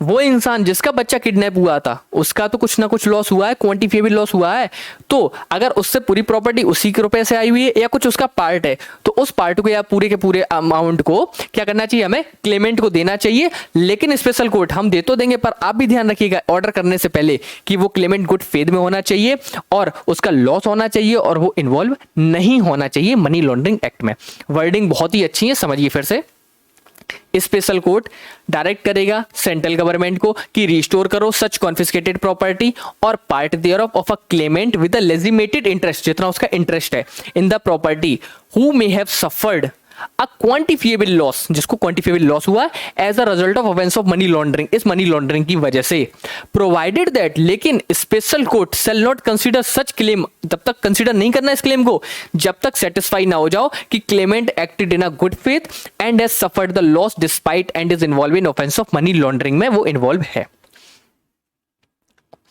वो इंसान जिसका बच्चा किडनैप हुआ था उसका तो कुछ ना कुछ लॉस हुआ है, क्वांटिफिएबल लॉस हुआ है। तो अगर उससे पूरी प्रॉपर्टी उसी के रुपए से आई हुई है या कुछ उसका पार्ट है तो उस पार्ट को या पूरे के पूरे अमाउंट को क्या करना चाहिए, हमें क्लेमेंट को देना चाहिए। लेकिन स्पेशल कोर्ट हम दे तो देंगे, पर आप भी ध्यान रखिएगा ऑर्डर करने से पहले कि वो क्लेमेंट गुड फेथ में होना चाहिए और उसका लॉस होना चाहिए और वो इन्वॉल्व नहीं होना चाहिए मनी लॉन्ड्रिंग एक्ट में। वर्डिंग बहुत ही अच्छी है, समझिए फिर से। स्पेशल कोर्ट डायरेक्ट करेगा सेंट्रल गवर्नमेंट को कि रिस्टोर करो सच कॉन्फिस्केटेड प्रॉपर्टी और part thereof a claimant with a legitimate interest, जितना उसका इंटरेस्ट है in the property who may have suffered a quantifiable loss, जिसको क्वांटिफिएबल लॉस हुआ as a result of offence of money laundering, इस money laundering की वजह से। Provided that, लेकिन special court shall not consider such claim, तब तक consider नहीं करना इस क्लेम को जब तक सेटिस्फाई ना हो जाओ कि Clement acted in a good faith and has suffered the loss despite and is involve in offence of money laundering में वो इन्वॉल्व है।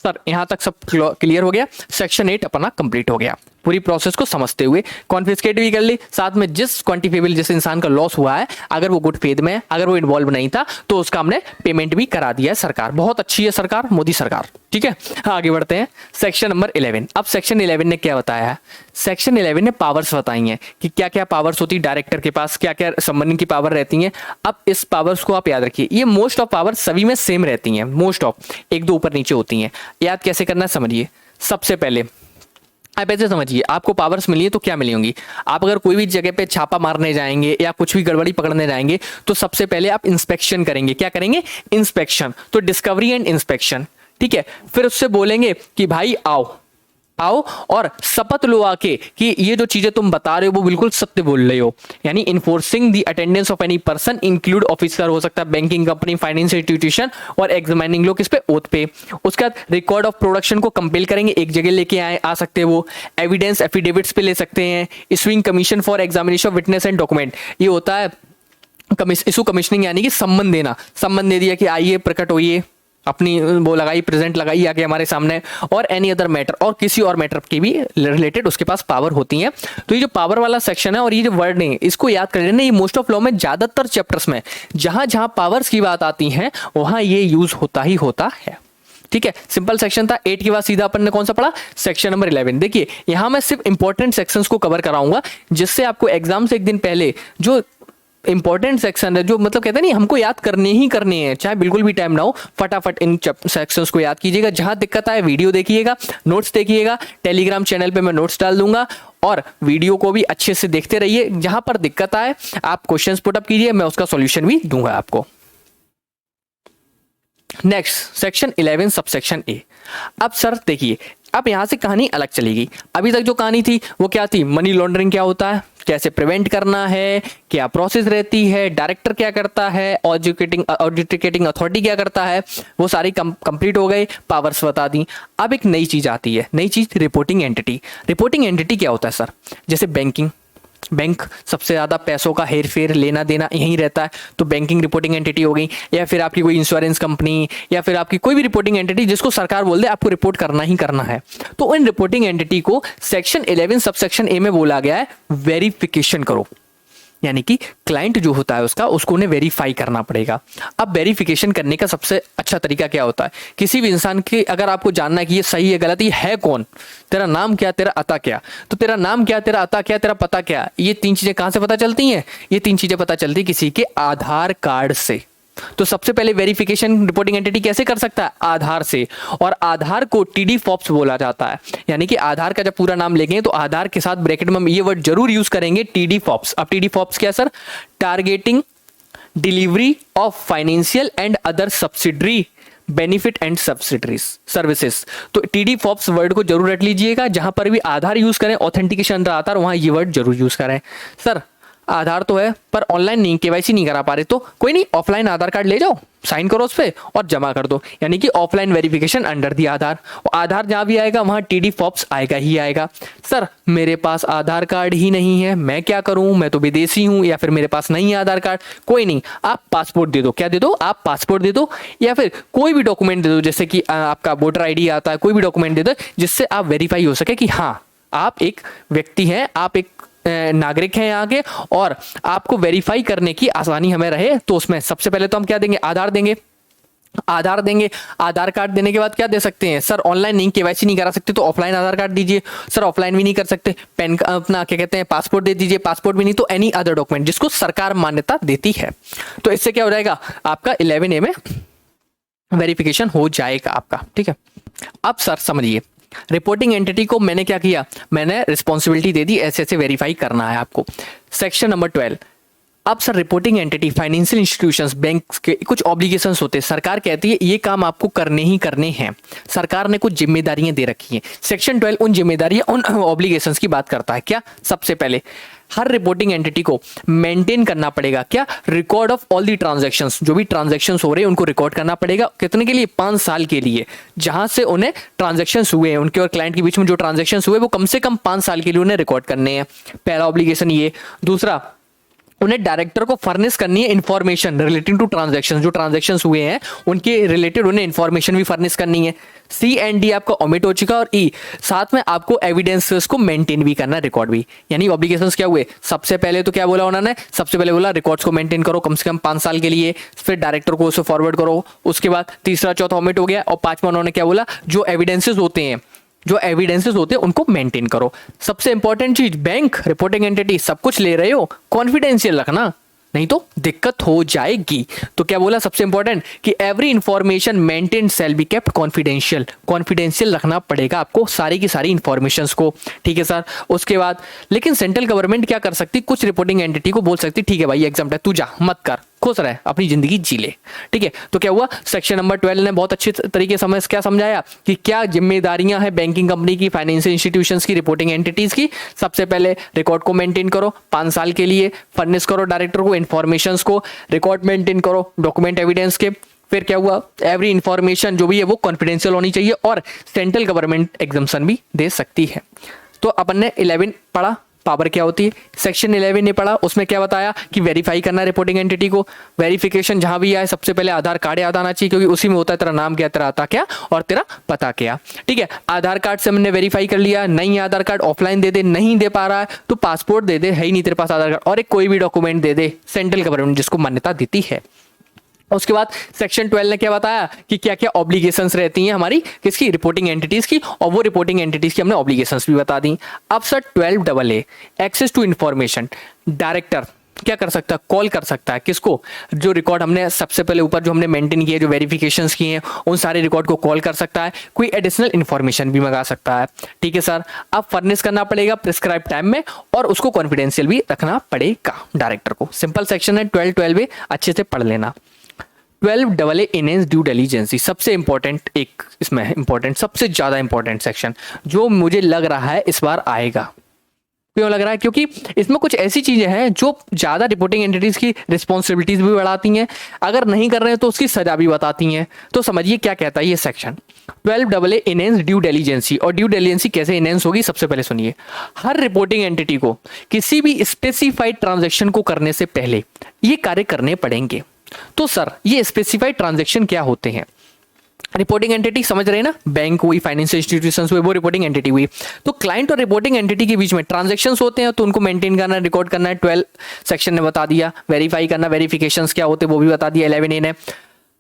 सर यहां तक सब क्लियर हो गया, सेक्शन 8 अपना कंप्लीट हो गया। पूरी प्रोसेस को समझते हुए कॉन्फिस्केट भी कर ली, साथ में जिस क्वांटिफिएबल जिस इंसान का लॉस हुआ है अगर वो गुड फेथ में है, अगर वो इन्वॉल्व नहीं था तो उसका हमने पेमेंट भी करा दिया है। सरकार बहुत अच्छी है, सरकार मोदी सरकार। ठीक है, आगे बढ़ते हैं सेक्शन नंबर 11। अब सेक्शन 11 ने क्या बताया है, सेक्शन 11 ने पावर्स बताई हैं कि क्या क्या पावर्स होती है डायरेक्टर के पास, क्या क्या संबंधित की पावर रहती हैं। अब इस पावर्स को आप याद रखिए, ये मोस्ट ऑफ पावर सभी में सेम रहती हैं, मोस्ट ऑफ, एक दो ऊपर नीचे होती हैं। याद कैसे करना है समझिए। सबसे पहले आप ऐसे समझिए, आपको पावर्स मिली है तो क्या मिली होंगी, आप अगर कोई भी जगह पे छापा मारने जाएंगे या कुछ भी गड़बड़ी पकड़ने जाएंगे तो सबसे पहले आप इंस्पेक्शन करेंगे। क्या करेंगे, इंस्पेक्शन। तो डिस्कवरी एंड इंस्पेक्शन, ठीक है। फिर उससे बोलेंगे कि भाई आओ आओ और शपथ लो आके कि ये जो चीजें तुम बता रहे हो वो बिल्कुल सत्य बोल रहे हो, यानी enforcing the attendance of any person include officer, हो सकता है बैंकिंग कंपनी, फाइनेंशियल इंस्टीट्यूशन, और एग्जामिनिंग लोग किस पे, ओथ पे। उसके बाद रिकॉर्ड ऑफ प्रोडक्शन को कंपेल करेंगे, एक जगह लेके आ सकते हैं वो। एविडेंस एफिडेविट्स पे ले सकते हैं। Issuing commission for examination of witness and document, ये होता है इशू कमीशनिंग, यानी कि सम्मन देना, सम्मन दे दिया कि आइए प्रकट होइए, अपनी वो लगाई, प्रेजेंट लगाई आके हमारे सामने। और एनी अदर मैटर, और किसी और मैटर की भी रिलेटेड उसके पास पावर होती है। तो ये जो पावर वाला सेक्शन है और ये जो वर्ड है इसको याद कर लेना, ये मोस्ट ऑफ लॉ में ज्यादातर चैप्टर्स में जहां जहां पावर्स की बात आती है वहां ये यूज होता ही होता है। ठीक है, सिंपल सेक्शन था। 8 के बाद सीधा अपन ने कौन सा पढ़ा, सेक्शन नंबर 11। देखिए यहां मैं सिर्फ इंपॉर्टेंट सेक्शंस को कवर कराऊंगा जिससे आपको एग्जाम से एक दिन पहले जो इंपॉर्टेंट सेक्शन है, जो मतलब कहते हैं नहीं हमको याद करने ही करने हैं, चाहे बिल्कुल भी टाइम ना हो, फटाफट इन सेक्शंस को याद कीजिएगा। जहां दिक्कत आए वीडियो देखिएगा, नोट्स देखिएगा, टेलीग्राम चैनल पे मैं नोट्स डाल दूंगा और वीडियो को भी अच्छे से देखते रहिए। जहां पर दिक्कत आए आप क्वेश्चंस पुट अप कीजिए, मैं उसका सॉल्यूशन भी दूंगा आपको। नेक्स्ट सेक्शन 11 सबसेक्शन ए। अब सर देखिए, अब यहां से कहानी अलग चलेगी। अभी तक जो कहानी थी वो क्या थी, मनी लॉन्ड्रिंग क्या होता है, कैसे प्रिवेंट करना है, क्या प्रोसेस रहती है, डायरेक्टर क्या करता है, ऑडिटिकेटिंग अथॉरिटी क्या करता है, वो सारी कंप्लीट हो गई, पावर्स बता दी। अब एक नई चीज आती है, नई चीज रिपोर्टिंग एंटिटी। रिपोर्टिंग एंटिटी क्या होता है सर, जैसे बैंकिंग, बैंक सबसे ज्यादा पैसों का हेर फेर लेना देना यहीं रहता है, तो बैंकिंग रिपोर्टिंग एंटिटी हो गई। या फिर आपकी कोई इंश्योरेंस कंपनी या फिर आपकी कोई भी रिपोर्टिंग एंटिटी जिसको सरकार बोल दे आपको रिपोर्ट करना ही करना है, तो इन रिपोर्टिंग एंटिटी को सेक्शन 11 सबसेक्शन ए में बोला गया है वेरिफिकेशन करो, यानी कि क्लाइंट जो होता है उसको उन्हें वेरीफाई करना पड़ेगा। अब वेरिफिकेशन करने का सबसे अच्छा तरीका क्या होता है, किसी भी इंसान की अगर आपको जानना है कि ये सही है गलत, ये है कौन, तेरा नाम क्या, तेरा अता क्या, तो तेरा नाम क्या, तेरा अता क्या, तेरा पता क्या, ये 3 चीजें कहां से पता चलती हैं, ये 3 चीजें पता चलती है किसी के आधार कार्ड से। तो सबसे पहले वेरिफिकेशन रिपोर्टिंग एंटिटी कैसे कर सकता है, आधार से, और आधार को टीडी फॉप्स बोला जाता है, यानी कि आधार का जब पूरा नाम लेंगे तो आधार के साथ ब्रैकेट में हम ये वर्ड जरूर यूज करेंगे, टीडी फॉप्स। अब टीडी फॉप्स क्या sir, targeting delivery of financial and other subsidiary benefit and subsidiaries services. तो टीडी फॉप्स वर्ड को जरूर रट लीजिएगा, जहां पर भी आधार यूज करें, ऑथेंटिकेशन आधार, वहां ये वर्ड जरूर यूज करें। सर आधार तो है पर ऑनलाइन नहीं, केवाईसी नहीं करा पा रहे, तो कोई नहीं, ऑफलाइन आधार कार्ड ले जाओ, साइन करो उस पर और जमा कर दो, यानी कि ऑफलाइन वेरिफिकेशन अंडर दी आधार। और आधार जहां भी आएगा वहां टीडी फॉप्स आएगा ही आएगा। सर मेरे पास आधार कार्ड ही नहीं है, मैं क्या करूं, मैं तो विदेशी हूं, या फिर मेरे पास नहीं है आधार कार्ड। कोई नहीं, आप पासपोर्ट दे दो। क्या दे दो? आप पासपोर्ट दे दो, या फिर कोई भी डॉक्यूमेंट दे दो, जैसे कि आपका वोटर आईडी आता है, कोई भी डॉक्यूमेंट दे दो जिससे आप वेरीफाई हो सके कि हाँ आप एक व्यक्ति हैं, आप एक नागरिक हैं यहाँ के, और आपको वेरीफाई करने की आसानी हमें रहे। तो उसमें सबसे पहले तो हम क्या देंगे? आधार देंगे। आधार देंगे, आधार कार्ड देने के बाद क्या दे सकते हैं? सर ऑनलाइन नहीं, केवाईसी नहीं करा सकते तो ऑफलाइन आधार कार्ड दीजिए। सर ऑफलाइन भी नहीं कर सकते, पेन अपना क्या कहते हैं पासपोर्ट दे दीजिए। पासपोर्ट भी नहीं तो एनी अदर डॉक्यूमेंट जिसको सरकार मान्यता देती है। तो इससे क्या हो जाएगा? आपका 11A में वेरिफिकेशन हो जाएगा आपका। ठीक है, अब सर समझिए, रिपोर्टिंग एंटिटी को मैंने क्या किया? मैंने रिस्पॉन्सिबिलिटी दे दी, ऐसे ऐसे वेरीफाई करना है आपको। Section number 12। अब sir reporting entity, financial institutions, bank के कुछ ऑब्लिगेशंस होते हैं, सरकार कहती है ये काम आपको करने ही करने हैं, सरकार ने कुछ जिम्मेदारियां दे रखी हैं। सेक्शन 12 उन जिम्मेदारियां, उन ऑब्लिगेशंस की बात करता है। क्या? सबसे पहले हर रिपोर्टिंग एंटिटी को मेंटेन करना पड़ेगा क्या? Record of all the transactions, जो भी ट्रांजैक्शंस हो रहे हैं उनको रिकॉर्ड करना पड़ेगा। कितने के लिए? 5 साल के लिए। जहां से उन्हें ट्रांजैक्शंस हुए हैं, उनके और क्लाइंट के बीच में जो ट्रांजैक्शंस हुए वो कम से कम 5 साल के लिए उन्हें रिकॉर्ड करने हैं। पहला ऑब्लिगेशन ये। दूसरा, उन्हें डायरेक्टर को फर्निश करनी है इंफॉर्मेशन रिलेटिंग टू ट्रांजैक्शंस, जो ट्रांजैक्शंस हुए हैं उनके रिलेटेड उन्हें इंफॉर्मेशन भी फर्निश करनी है। सी एंड डी आपका ओमिट हो चुका। और ई, साथ में आपको एविडेंसेस को मेंटेन भी करना है, रिकॉर्ड भी। यानी ऑब्लिगेशंस क्या हुए? सबसे पहले तो क्या बोला उन्होंने? सबसे पहले बोला रिकॉर्ड्स को मेंटेन करो कम से कम 5 साल के लिए, फिर डायरेक्टर को उसे फॉरवर्ड करो। उसके बाद तीसरा चौथा ओमिट हो गया। और पांचवा उन्होंने क्या बोला? जो एविडेंसेस होते हैं, जो एविडेंसेस होते हैं उनको मेंटेन करो। सबसे इंपॉर्टेंट चीज, बैंक, रिपोर्टिंग एंटिटी सब कुछ ले रहे हो, कॉन्फिडेंशियल रखना, नहीं तो दिक्कत हो जाएगी। तो क्या बोला सबसे इंपॉर्टेंट कि every information maintain shall be kept confidential, confidential रखना पड़ेगा आपको सारी की सारी इंफॉर्मेशंस को। ठीक है सर। उसके बाद लेकिन सेंट्रल गवर्नमेंट क्या कर सकती? कुछ रिपोर्टिंग एंटिटी को बोल सकती ठीक है भाई एग्जाम है, तू जा मत कर, खुश रहे, अपनी जिंदगी जी ले। ठीक है, तो क्या हुआ? सेक्शन नंबर 12 ने बहुत अच्छे तरीके से क्या समझाया कि क्या जिम्मेदारियां हैं बैंकिंग कंपनी की, फाइनेंशियल इंस्टीट्यूशंस की, रिपोर्टिंग एंटिटीज की। सबसे पहले रिकॉर्ड को मेंटेन करो 5 साल के लिए, फर्निश करो डायरेक्टर को इंफॉर्मेशंस को, रिकॉर्ड मेंटेन करो डॉक्यूमेंट एविडेंस के। फिर क्या हुआ? एवरी इंफॉर्मेशन जो भी है वो कॉन्फिडेंशियल होनी चाहिए और सेंट्रल गवर्नमेंट एग्जम्पशन भी दे सकती है। तो अपन ने 11 पढ़ा, पावर क्या होती है। सेक्शन 11 ने पढ़ा, उसमें क्या बताया कि वेरीफाई करना है रिपोर्टिंग एंटिटी को। वेरिफिकेशन जहां भी आए सबसे पहले आधार कार्ड याद आना चाहिए, क्योंकि उसी में होता है तेरा नाम क्या, तेरा आता क्या और तेरा पता क्या। ठीक है, आधार कार्ड से हमने वेरीफाई कर लिया। नहीं आधार कार्ड ऑफलाइन दे दे, नहीं दे पा रहा है तो पासपोर्ट दे दे, है ही नहीं तेरे पास आधार कार्ड, और एक कोई भी डॉक्यूमेंट दे दे सेंट्रल गवर्नमेंट जिसको मान्यता देती है। उसके बाद सेक्शन 12 ने क्या बताया कि क्या क्या ऑब्लिगेशंस रहती हैं हमारी किसकी, रिपोर्टिंग एंटिटीज की, और वो रिपोर्टिंग एंटिटीज की हमने ऑब्लिगेशंस भी बता दी। अब sir 12AA access to information, director क्या कर सकता है? कॉल कर सकता है किसको? जो रिकॉर्ड हमने सबसे पहले ऊपर जो हमने मेंटेन किए, जो वेरिफिकेशंस किए हैं, उन सारे रिकॉर्ड को कॉल कर सकता है, कोई एडिशनल इंफॉर्मेशन भी मंगा सकता है। ठीक है सर। अब फर्निश करना पड़ेगा प्रिस्क्राइब टाइम में, और उसको कॉन्फिडेंशियल भी रखना पड़ेगा डायरेक्टर को। सिंपल सेक्शन है 12A, अच्छे से पढ़ लेना। 12AA इनहेंस ड्यू डिलिजेंसी, सबसे इंपॉर्टेंट, एक इसमें इंपॉर्टेंट, सबसे ज्यादा इंपॉर्टेंट सेक्शन जो मुझे लग रहा है इस बार आएगा। क्यों लग रहा है? क्योंकि इसमें कुछ ऐसी चीजें हैं जो ज्यादा रिपोर्टिंग एंटिटीज की रिस्पॉन्सिबिलिटीज भी बढ़ाती हैं, अगर नहीं कर रहे हैं तो उसकी सजा भी बताती हैं। तो समझिए क्या कहता है ये सेक्शन। 12AA इनहेंस ड्यू डिलिजेंसी, और ड्यू डिलिजेंसी कैसे इनहेंस होगी सबसे पहले सुनिए। हर रिपोर्टिंग एंटिटी को किसी भी स्पेसिफाइड ट्रांजेक्शन को करने से पहले ये कार्य करने पड़ेंगे। तो सर ये स्पेसिफाइड ट्रांजैक्शन क्या होते हैं? रिपोर्टिंग एंटिटी समझ रहे हैं ना, बैंक हुई, फाइनेंशियल इंस्टीट्यूशंस हुए, वो रिपोर्टिंग एंटिटी हुई। तो क्लाइंट और रिपोर्टिंग एंटिटी के बीच में ट्रांजैक्शंस होते हैं, तो उनको मेंटेन करना है, रिकॉर्ड करना है। 12 सेक्शन ने बता दिया। वेरीफाई करना, वेरिफिकेशंस क्या होते हैं वो भी बता दिया 11A ने।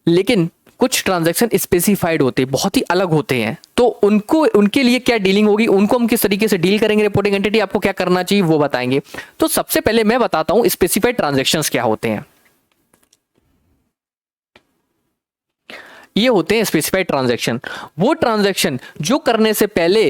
लेकिन कुछ ट्रांजैक्शन स्पेसिफाइड होते हैं, बहुत ही अलग होते हैं, तो उनको, उनके लिए क्या डीलिंग होगी, उनको हम किस तरीके से डील करेंगे, रिपोर्टिंग एंटिटी आपको क्या करना चाहिए वो बताएंगे। तो सबसे पहले मैं बताता हूं स्पेसिफाइड ट्रांजैक्शंस क्या होते हैं। ये होते हैं स्पेसिफाइड ट्रांजैक्शन, वो ट्रांजैक्शन जो करने से पहले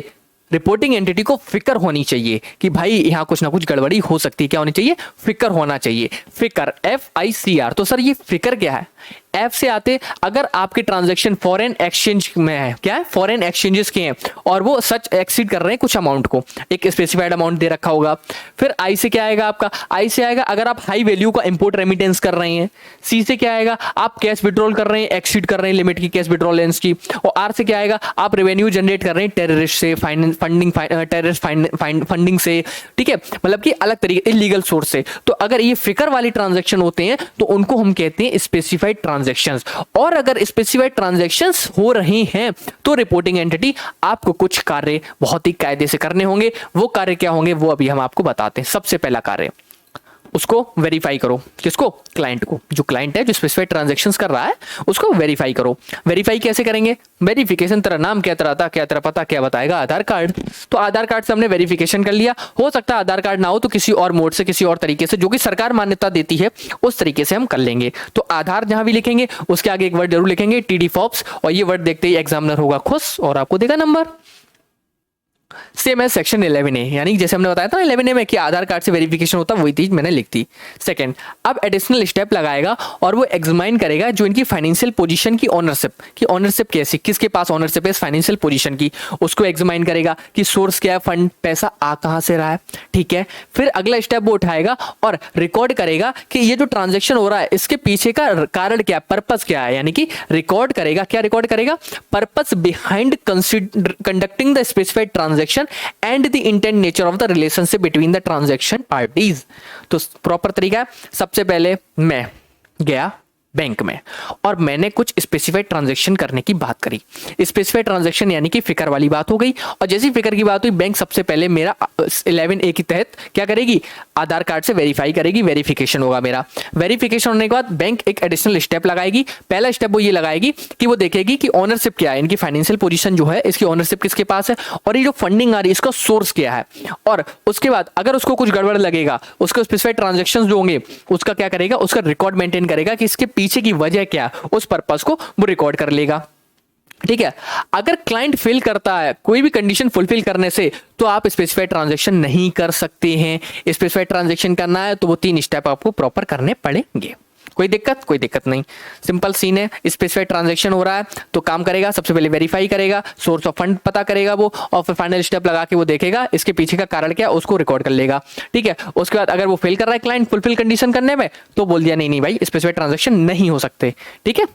रिपोर्टिंग एंटिटी को फिक्र होनी चाहिए कि भाई यहां कुछ ना कुछ गड़बड़ी हो सकती है। क्या होनी चाहिए? फिक्र होना चाहिए। फिक्र, FICR। तो सर ये फिक्र क्या है? ऐप से आते अगर आपके ट्रांजैक्शन फॉरेन एक्सचेंज में है, क्या है, फॉरेन एक्सचेंजेस के हैं और वो सच एक्सीड कर रहे हैं कुछ अमाउंट को, एक स्पेसिफाइड अमाउंट दे रखा होगा। फिर आई से क्या आएगा आपका, आई से आएगा अगर आप हाई वैल्यू का इंपोर्ट रेमिटेंस कर रहे हैं। सी से क्या आएगा, आप कैश विड्रॉल कर रहे हैं, एक्सीड कर रहे हैं लिमिट की कैश विड्रॉलेंस की। और आर से क्या आएगा, आप रेवेन्यू जनरेट कर रहे हैं टेररिस्ट से, फंडिंग से, ठीक है, मतलब कि अलग तरीके इलीगल सोर्स से। तो अगर ये फिकर वाले ट्रांजैक्शन होते हैं तो उनको हम कहते हैं स्पेसिफाइड ट्रांजैक्शंस। और अगर स्पेसिफाइड ट्रांजैक्शंस हो रहे हैं तो रिपोर्टिंग एंटिटी आपको कुछ कार्य बहुत ही कायदे से करने होंगे। वो कार्य क्या होंगे वो अभी हम आपको बताते हैं। सबसे पहला कार्य, उसको वेरीफाई करो। किसको, क्लाइंट को। जो क्लाइंट है जो स्पेसिफाइड ट्रांजैक्शंस कर रहा है उसको वेरीफाई करो। वेरीफाई कैसे करेंगे, वेरिफिकेशन, तेरा नाम क्या, तेरा था क्या, तेरा पता क्या बताएगा, आधार कार्ड। तो आधार कार्ड से हमने वेरिफिकेशन कर लिया। हो सकता है आधार कार्ड ना हो तो किसी और मोड से, किसी और तरीके से जो कि सरकार मान्यता देती है उस तरीके से हम कर लेंगे। तो आधार जहां भी लिखेंगे उसके आगे एक वर्ड जरूर लिखेंगे, टीडी फॉप्स, और ये वर्ड देखते ही एग्जामिनर होगा खुश और आपको देगा नंबर। सेम है सेक्शन 11A, यानी जैसे हमने बताया था 11A में कि आधार कार्ड से वेरिफिकेशन होता, वही चीज मैंने लिख दी। सेकंड, अब एडिशनल स्टेप लगाएगा और वो एग्जामिन करेगा जो इनकी फाइनेंशियल पोजीशन की ऑनरशिप कैसी, किसके पास ऑनरशिप है इस फाइनेंशियल पोजीशन की, उसको एग्जामिन करेगा कि सोर्स क्या है, फंड पैसा आ कहां से रहा है, ठीक है। फिर अगला स्टेप वो उठाएगा और रिकॉर्ड करेगा कि ये जो ट्रांजेक्शन हो रहा है इसके पीछे का कारण क्या, पर्पस क्या है, यानी कि रिकॉर्ड करेगा, क्या रिकॉर्ड करेगा, purpose behind conducting the specified transaction and the intent nature of the relationship between the transaction parties। तो प्रॉपर तरीका है, सबसे पहले मैं गया बैंक में और मैंने कुछ स्पेसिफाइड ट्रांजैक्शन करने की बात करी। स्पेसिफाइड ट्रांजैक्शन यानी कि फिकर वाली बात हो गई। और जैसी फिकर की बात हुई, बैंक सबसे पहले मेरा 11A के तहत क्या करेगी, आधार कार्ड से वेरीफाई करेगी, वेरिफिकेशन होगा मेरा। वेरिफिकेशन होने के बाद बैंक एक एडिशनल स्टेप लगाएगी। पहला स्टेप वो ये लगाएगी कि वो देखेगी कि ऑनरशिप क्या है, इनकी फाइनेंशियल पोजीशन जो है इसकी ऑनरशिप किसके पास है और ये जो फंडिंग आ रही है इसका सोर्स क्या है। और उसके बाद अगर उसको कुछ गड़बड़ लगेगा, उसके स्पेसिफाइड ट्रांजैक्शंस जो होंगे उसका क्या करेगा, उसका रिकॉर्ड मेंटेन करेगा कि इसके पीछे की वजह क्या, उस पर्पस को वो रिकॉर्ड कर लेगा, ठीक है। अगर क्लाइंट फेल करता है कोई भी कंडीशन फुलफिल करने से तो आप स्पेसिफाइड ट्रांजैक्शन नहीं कर सकते हैं। स्पेसिफाइड ट्रांजैक्शन करना है तो वो 3 स्टेप आपको प्रॉपर करने पड़ेंगे। कोई दिक्कत नहीं, सिंपल सीन है। स्पेसिफाइड ट्रांजैक्शन हो रहा है तो काम करेगा, सबसे पहले वेरीफाई करेगा, सोर्स ऑफ फंड पता करेगा वो, और फिर फाइनल स्टेप लगा के वो देखेगा इसके पीछे का कारण क्या, उसको रिकॉर्ड कर लेगा, ठीक है। उसके बाद अगर वो फेल कर रहा है क्लाइंट फुलफिल कंडीशन करने में तो बोल दिया नहीं भाई स्पेसिफाइड ट्रांजैक्शन नहीं हो सकते, ठीक है।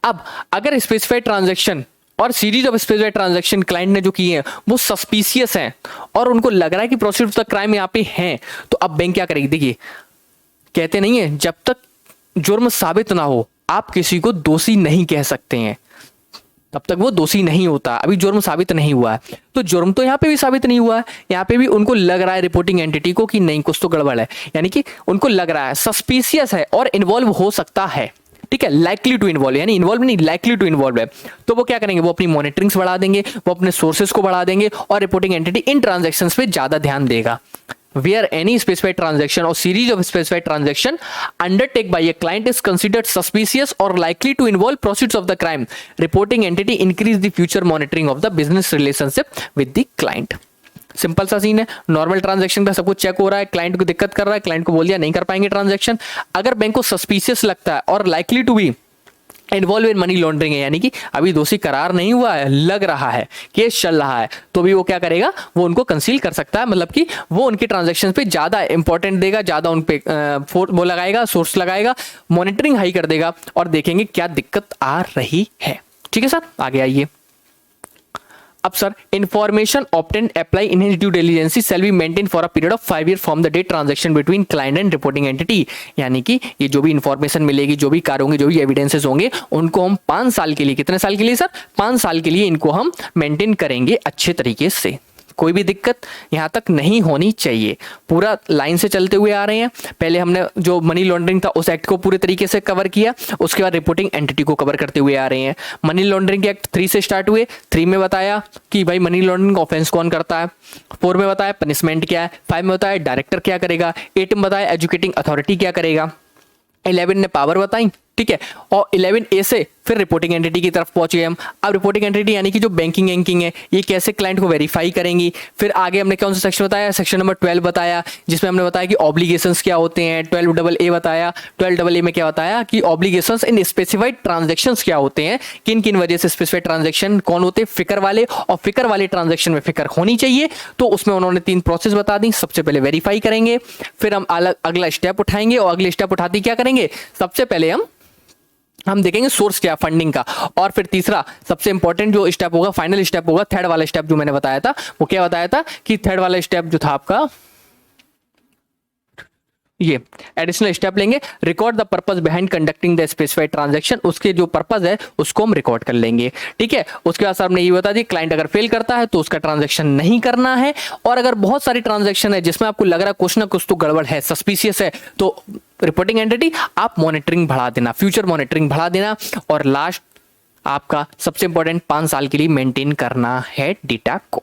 अब अगर स्पेसिफाइड ट्रांजैक्शन और series of specified transaction client ने जो किए हैं वो सस्पिशियस हैं और उनको लग रहा है कि प्रोसीड ऑफ द क्राइम यहाँ पे हैं, तो अब बैंक क्या करेगी, देखिए कहते नहीं है जब तक जुर्म साबित ना हो आप किसी को दोषी नहीं कह सकते हैं, तब तक वो दोषी नहीं होता। अभी जुर्म साबित नहीं हुआ है तो जुर्म तो यहाँ पे भी साबित नहीं हुआ है, यहाँ पे भी उनको लग रहा है रिपोर्टिंग एंटिटी को कि नहीं कुछ तो गड़बड़ है, यानी कि उनको लग रहा है, सस्पिशियस है और इन्वॉल्व हो सकता है, ठीक है। लाइकली टू इन्वॉल्व, यानी इन्वॉल्व नहीं लाइकली टू इन्वॉल्व है, तो वो क्या करेंगे, वो अपनी मॉनिटरिंग्स बढ़ा देंगे, वो अपने सोर्सेज को बढ़ा देंगे और रिपोर्टिंग एंटिटी इन ट्रांजैक्शंस पे ज्यादा ध्यान देगा। Where any specified transaction or series of specified transaction undertaken by a client is considered suspicious or likely to involve proceeds of the crime, reporting entity increase the future monitoring of the business relationship with the client। Simple सा scene है, normal transaction का सब कुछ check हो रहा है, client को दिक्कत कर रहा है, क्लाइंट को बोल दिया नहीं कर पाएंगे ट्रांजैक्शन। अगर बैंक को सस्पिशियस लगता है और likely to be involve in money laundering है, यानी कि अभी दोषी करार नहीं हुआ है, लग रहा है, केस चल रहा है, तो भी वो क्या करेगा, वो उनको कंसील कर सकता है, मतलब कि वो उनकी ट्रांजैक्शन पे ज्यादा इंपॉर्टेंट देगा, ज्यादा उन पे वो लगाएगा, सोर्स लगाएगा, मॉनिटरिंग हाई कर देगा और देखेंगे क्या दिक्कत आ रही है, ठीक है सर। आगे आइए। अब sir, information obtained apply in his due diligence shall be maintain for a period of 5 year from the date transaction between client and reporting entity, यानी कि ये जो भी इंफॉर्मेशन मिलेगी, जो भी कार्य होंगे, जो भी एविडेंसेस होंगे, उनको हम 5 साल के लिए, कितने साल के लिए सर, 5 साल के लिए इनको हम मेंटेन करेंगे अच्छे तरीके से। कोई भी दिक्कत यहाँ तक नहीं होनी चाहिए, पूरा लाइन से चलते हुए आ रहे हैं। पहले हमने जो मनी लॉन्ड्रिंग था उस एक्ट को पूरे तरीके से कवर किया, उसके बाद रिपोर्टिंग एंटिटी को कवर करते हुए आ रहे हैं। मनी लॉन्ड्रिंग के एक्ट 3 से स्टार्ट हुए, 3 में बताया कि भाई मनी लॉन्ड्रिंग ऑफेंस कौन करता है, 4 में बताया पनिशमेंट क्या है, 5 में बताया डायरेक्टर क्या करेगा, 8 में बताया एजुकेटिंग अथॉरिटी क्या करेगा, 11 ने पावर बताई, ठीक है। और 11A से फिर रिपोर्टिंग एंटिटी की तरफ पहुंच गए हम। अब रिपोर्टिंग एंटिटी यानी कि जो बैंकिंग है, ये कैसे क्लाइंट को वेरीफाई करेंगी। फिर आगे हमने कौन सा सेक्शन बताया, सेक्शन नंबर 12 बताया, जिसमें हमने बताया कि ऑब्लिगेशंस क्या होते हैं। 12AA बताया, 12AA में क्या बताया कि ऑब्लिगेशंस इन स्पेसिफाइड ट्रांजेक्शंस क्या होते हैं, किन किन वजह से स्पेसिफाइड ट्रांजेक्शन कौन होते हैं, फिकर वाले, और फिकर वाले ट्रांजेक्शन में फिकर होनी चाहिए। तो उसमें उन्होंने 3 प्रोसेस बता दी। सबसे पहले वेरीफाई करेंगे, फिर हम अगला स्टेप उठाएंगे, और अगले स्टेप उठाते क्या करेंगे, सबसे पहले हम देखेंगे सोर्स क्या फंडिंग का, और फिर तीसरा सबसे इंपॉर्टेंट जो स्टेप होगा, फाइनल स्टेप होगा, थर्ड वाला स्टेप जो मैंने बताया था, वो क्या बताया था कि थर्ड वाला स्टेप जो था आपका, ये एडिशनल स्टेप लेंगे, record the purpose behind conducting the specified transaction. उसके जो पर्पस है उसको हम रिकॉर्ड कर लेंगे, ठीक है। उसके बाद सर हमने ये बता दिया क्लाइंट अगर फेल करता है तो उसका ट्रांजैक्शन नहीं करना है, और अगर बहुत सारी ट्रांजैक्शन है जिसमें आपको लग रहा है कुछ ना कुछ तो गड़बड़ है, सस्पिशियस है, तो रिपोर्टिंग एंटिटी आप मॉनिटरिंग बढ़ा देना, फ्यूचर मॉनिटरिंग बढ़ा देना। और लास्ट आपका सबसे इंपॉर्टेंट 5 साल के लिए मेंटेन करना है डेटा को,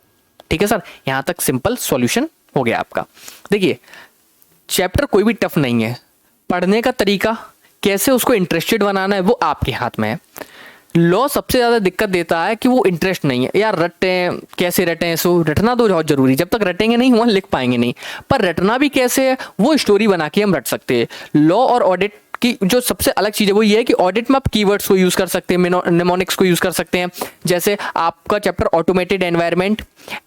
ठीक है सर। यहां तक सिंपल सॉल्यूशन हो गया आपका। देखिए चैप्टर कोई भी टफ नहीं है, पढ़ने का तरीका कैसे उसको इंटरेस्टेड बनाना है वो आपके हाथ में है। लॉ सबसे ज्यादा दिक्कत देता है कि वो इंटरेस्ट नहीं है, यार रटते कैसे रटें, सो रटना तो बहुत जरूरी, जब तक रटेंगे नहीं वहां लिख पाएंगे नहीं, पर रटना भी कैसे है वो स्टोरी बना के हम रट सकते हैं। लॉ और ऑडिट की जो सबसे अलग चीज है वो ये है कि ऑडिट में आप कीवर्ड्स को यूज कर सकते हैं, निमोनिक्स को यूज कर सकते हैं। जैसे आपका चैप्टर ऑटोमेटेड एनवायरनमेंट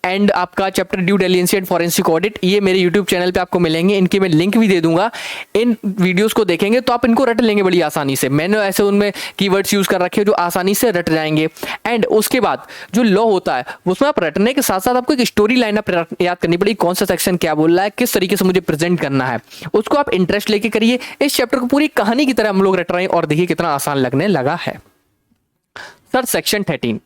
एंड आपका chapter due diligence and forensic audit, ये मेरे यूट्यूब चैनल पे आपको मिलेंगे, इनके मैं लिंक भी दे दूंगा। इन वीडियोस को देखेंगे तो आप इनको रट लेंगे बड़ी आसानी से। मैंने ऐसे उनमें कीवर्ड्स यूज कर रखे हैं जो आसानी से रट जाएंगे। एंड उसके बाद जो लॉ होता है उसमें आप रटने के साथ साथ आपको एक स्टोरी लाइन आप याद करनी पड़ेगी, कौन सा सेक्शन क्या बोल रहा है, किस तरीके से मुझे प्रेजेंट करना है, उसको आप इंटरेस्ट लेके करिए। इस चैप्टर को पूरी कहानी की तरह हम लोग रट रहे हैं और देखिए कितना आसान लगने लगा है। Sir section 13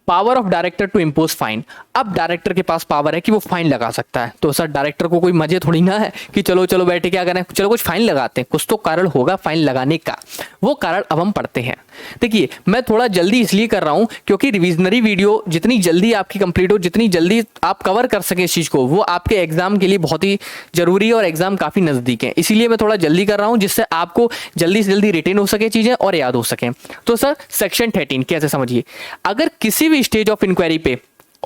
power of director to impose fine. अब डायरेक्टर के पास पावर है कि वो फाइन लगा सकता है। तो सर डायरेक्टर को कोई मजे थोड़ी ना है कि चलो चलो बैठे क्या करें, चलो कुछ फाइन लगाते हैं, कुछ तो कारण होगा फाइन लगाने का। वो कारण अब हम पढ़ते हैं। देखिए मैं थोड़ा जल्दी इसलिए कर रहा हूं क्योंकि रिविजनरी वीडियो जितनी जल्दी आपकी कंप्लीट हो, जितनी जल्दी आप कवर कर सके इस चीज को, वो आपके एग्जाम के लिए बहुत ही जरूरी है और एग्जाम काफी नजदीक है। इसीलिए मैं थोड़ा जल्दी कर रहा हूं जिससे आपको जल्दी से जल्दी रिटेन हो सके चीजें और याद हो सके। तो सर सेक्शन 13 कैसे समझिए, अगर किसी भी स्टेज ऑफ इंक्वायरी पे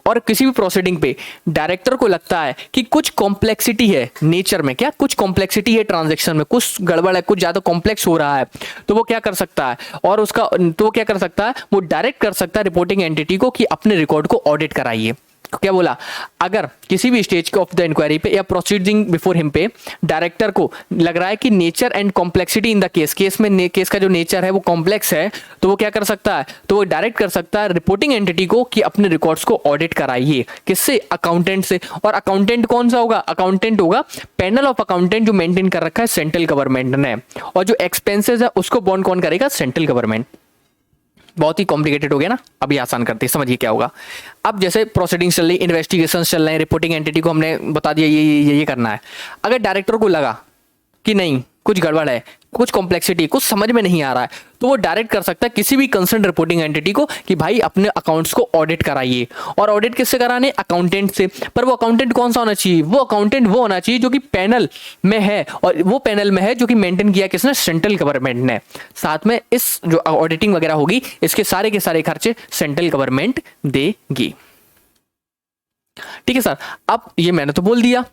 और किसी भी प्रोसीडिंग पे डायरेक्टर को लगता है कि कुछ कॉम्प्लेक्सिटी है नेचर में, क्या कुछ कॉम्प्लेक्सिटी है ट्रांजैक्शन में, कुछ गड़बड़ है, कुछ ज्यादा कॉम्प्लेक्स हो रहा है, तो वो क्या कर सकता है, और उसका तो वो क्या कर सकता है, वो डायरेक्ट कर सकता है रिपोर्टिंग एंटिटी को कि अपने रिकॉर्ड को ऑडिट कराइए। क्या बोला, अगर किसी भी स्टेज ऑफ द इंक्वायरी पे या proceeding before him pay director को लग रहा है कि nature and complexity in the case में केस का जो नेचर है वो कॉम्प्लेक्स है, तो वो क्या कर सकता है, तो वो डायरेक्ट कर सकता है रिपोर्टिंग एंटिटी को कि अपने रिकॉर्ड्स को ऑडिट कराइए। किससे, अकाउंटेंट से। और अकाउंटेंट कौन सा होगा, अकाउंटेंट होगा पैनल ऑफ अकाउंटेंट जो मेंटेन कर रखा है सेंट्रल गवर्नमेंट ने, और जो एक्सपेंसेस है उसको बॉन्ड कौन करेगा, सेंट्रल गवर्नमेंट। बहुत ही कॉम्प्लिकेटेड हो गया ना, अभी आसान करते हैं, समझिए क्या होगा। अब जैसे प्रोसीडिंग्स चल रही, इन्वेस्टिगेशन चल रहे हैं, रिपोर्टिंग एंटिटी को हमने बता दिया ये करना है। अगर डायरेक्टर को लगा कि नहीं कुछ गड़बड़ है, कुछ कॉम्प्लेक्सिटी, कुछ समझ में नहीं आ रहा है, तो वो डायरेक्ट कर सकता है किसी भी कंसर्न रिपोर्टिंग एंटिटी को कि भाई अपने अकाउंट्स को ऑडिट कराइए। और ऑडिट किससे कराने, अकाउंटेंट से। पर वो अकाउंटेंट कौन सा होना चाहिए, वो अकाउंटेंट वो होना चाहिए जो कि पैनल में है, और वो पैनल में है जो कि मेंटेन किया किसने, सेंट्रल गवर्नमेंट ने। साथ में इस जो ऑडिटिंग वगैरह होगी इसके सारे के सारे खर्चे सेंट्रल गवर्नमेंट देगी। ठीक है सर, अब ये मैंने तो बोल दिया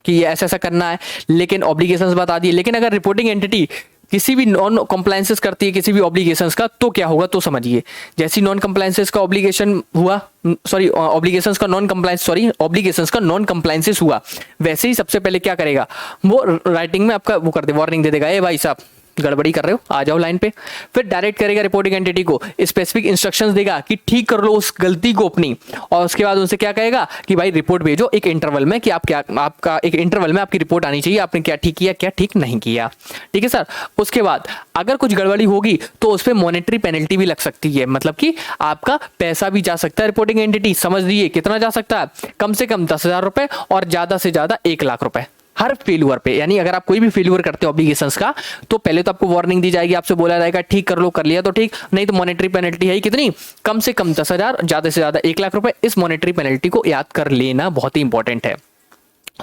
कि ये ऐसा ऐसा करना है, लेकिन ऑब्लिगेशंस बता दिए। लेकिन अगर रिपोर्टिंग एंटिटी किसी भी नॉन कंप्लायंसेस करती है किसी भी ऑब्लिगेशंस का, तो क्या होगा, तो समझिए। जैसी नॉन कंप्लायंसेस का ऑब्लिगेशन हुआ, सॉरी ऑब्लिगेशंस का नॉन कंप्लायंस, सॉरी ऑब्लिगेशंस का नॉन कंप्लायंसेस हुआ, वैसे ही सबसे पहले क्या करेगा, वो राइटिंग में आपका वो कर दे, वार्निंग दे देगा, ए भाई साहब गड़बड़ी कर रहे हो, आ जाओ लाइन पे। फिर डायरेक्ट करेगा रिपोर्टिंग एंटिटी को, स्पेसिफिक इंस्ट्रक्शंस देगा कि ठीक कर लो उस गलती को अपनी, और उसके बाद उनसे क्या कहेगा कि भाई रिपोर्ट भेजो एक इंटरवल में, कि आप क्या, आपका एक इंटरवल में आपकी रिपोर्ट आनी चाहिए, आपने क्या ठीक किया क्या ठीक नहीं किया। ठीक है सर, उसके बाद अगर कुछ गड़बड़ी होगी तो उस पर मॉनेटरी पेनल्टी भी लग सकती है, मतलब कि आपका पैसा भी जा सकता है रिपोर्टिंग एंटिटी, समझ लीजिए कितना जा सकता है, कम से कम 10,000 रुपए और ज्यादा से ज्यादा 1,00,000 रुपए हर फेल्यूर पे। यानी अगर आप कोई भी फेल्यूर करते हो ऑब्लिगेशंस का, तो पहले तो आपको वार्निंग दी जाएगी, आपसे बोला जाएगा ठीक कर लो, कर लिया तो ठीक, नहीं तो मॉनेटरी पेनल्टी है कितनी, कम से कम 10,000, ज्यादा से ज्यादा 1,00,000 रुपए। इस मॉनेटरी पेनल्टी को याद कर लेना बहुत ही इंपॉर्टेंट है।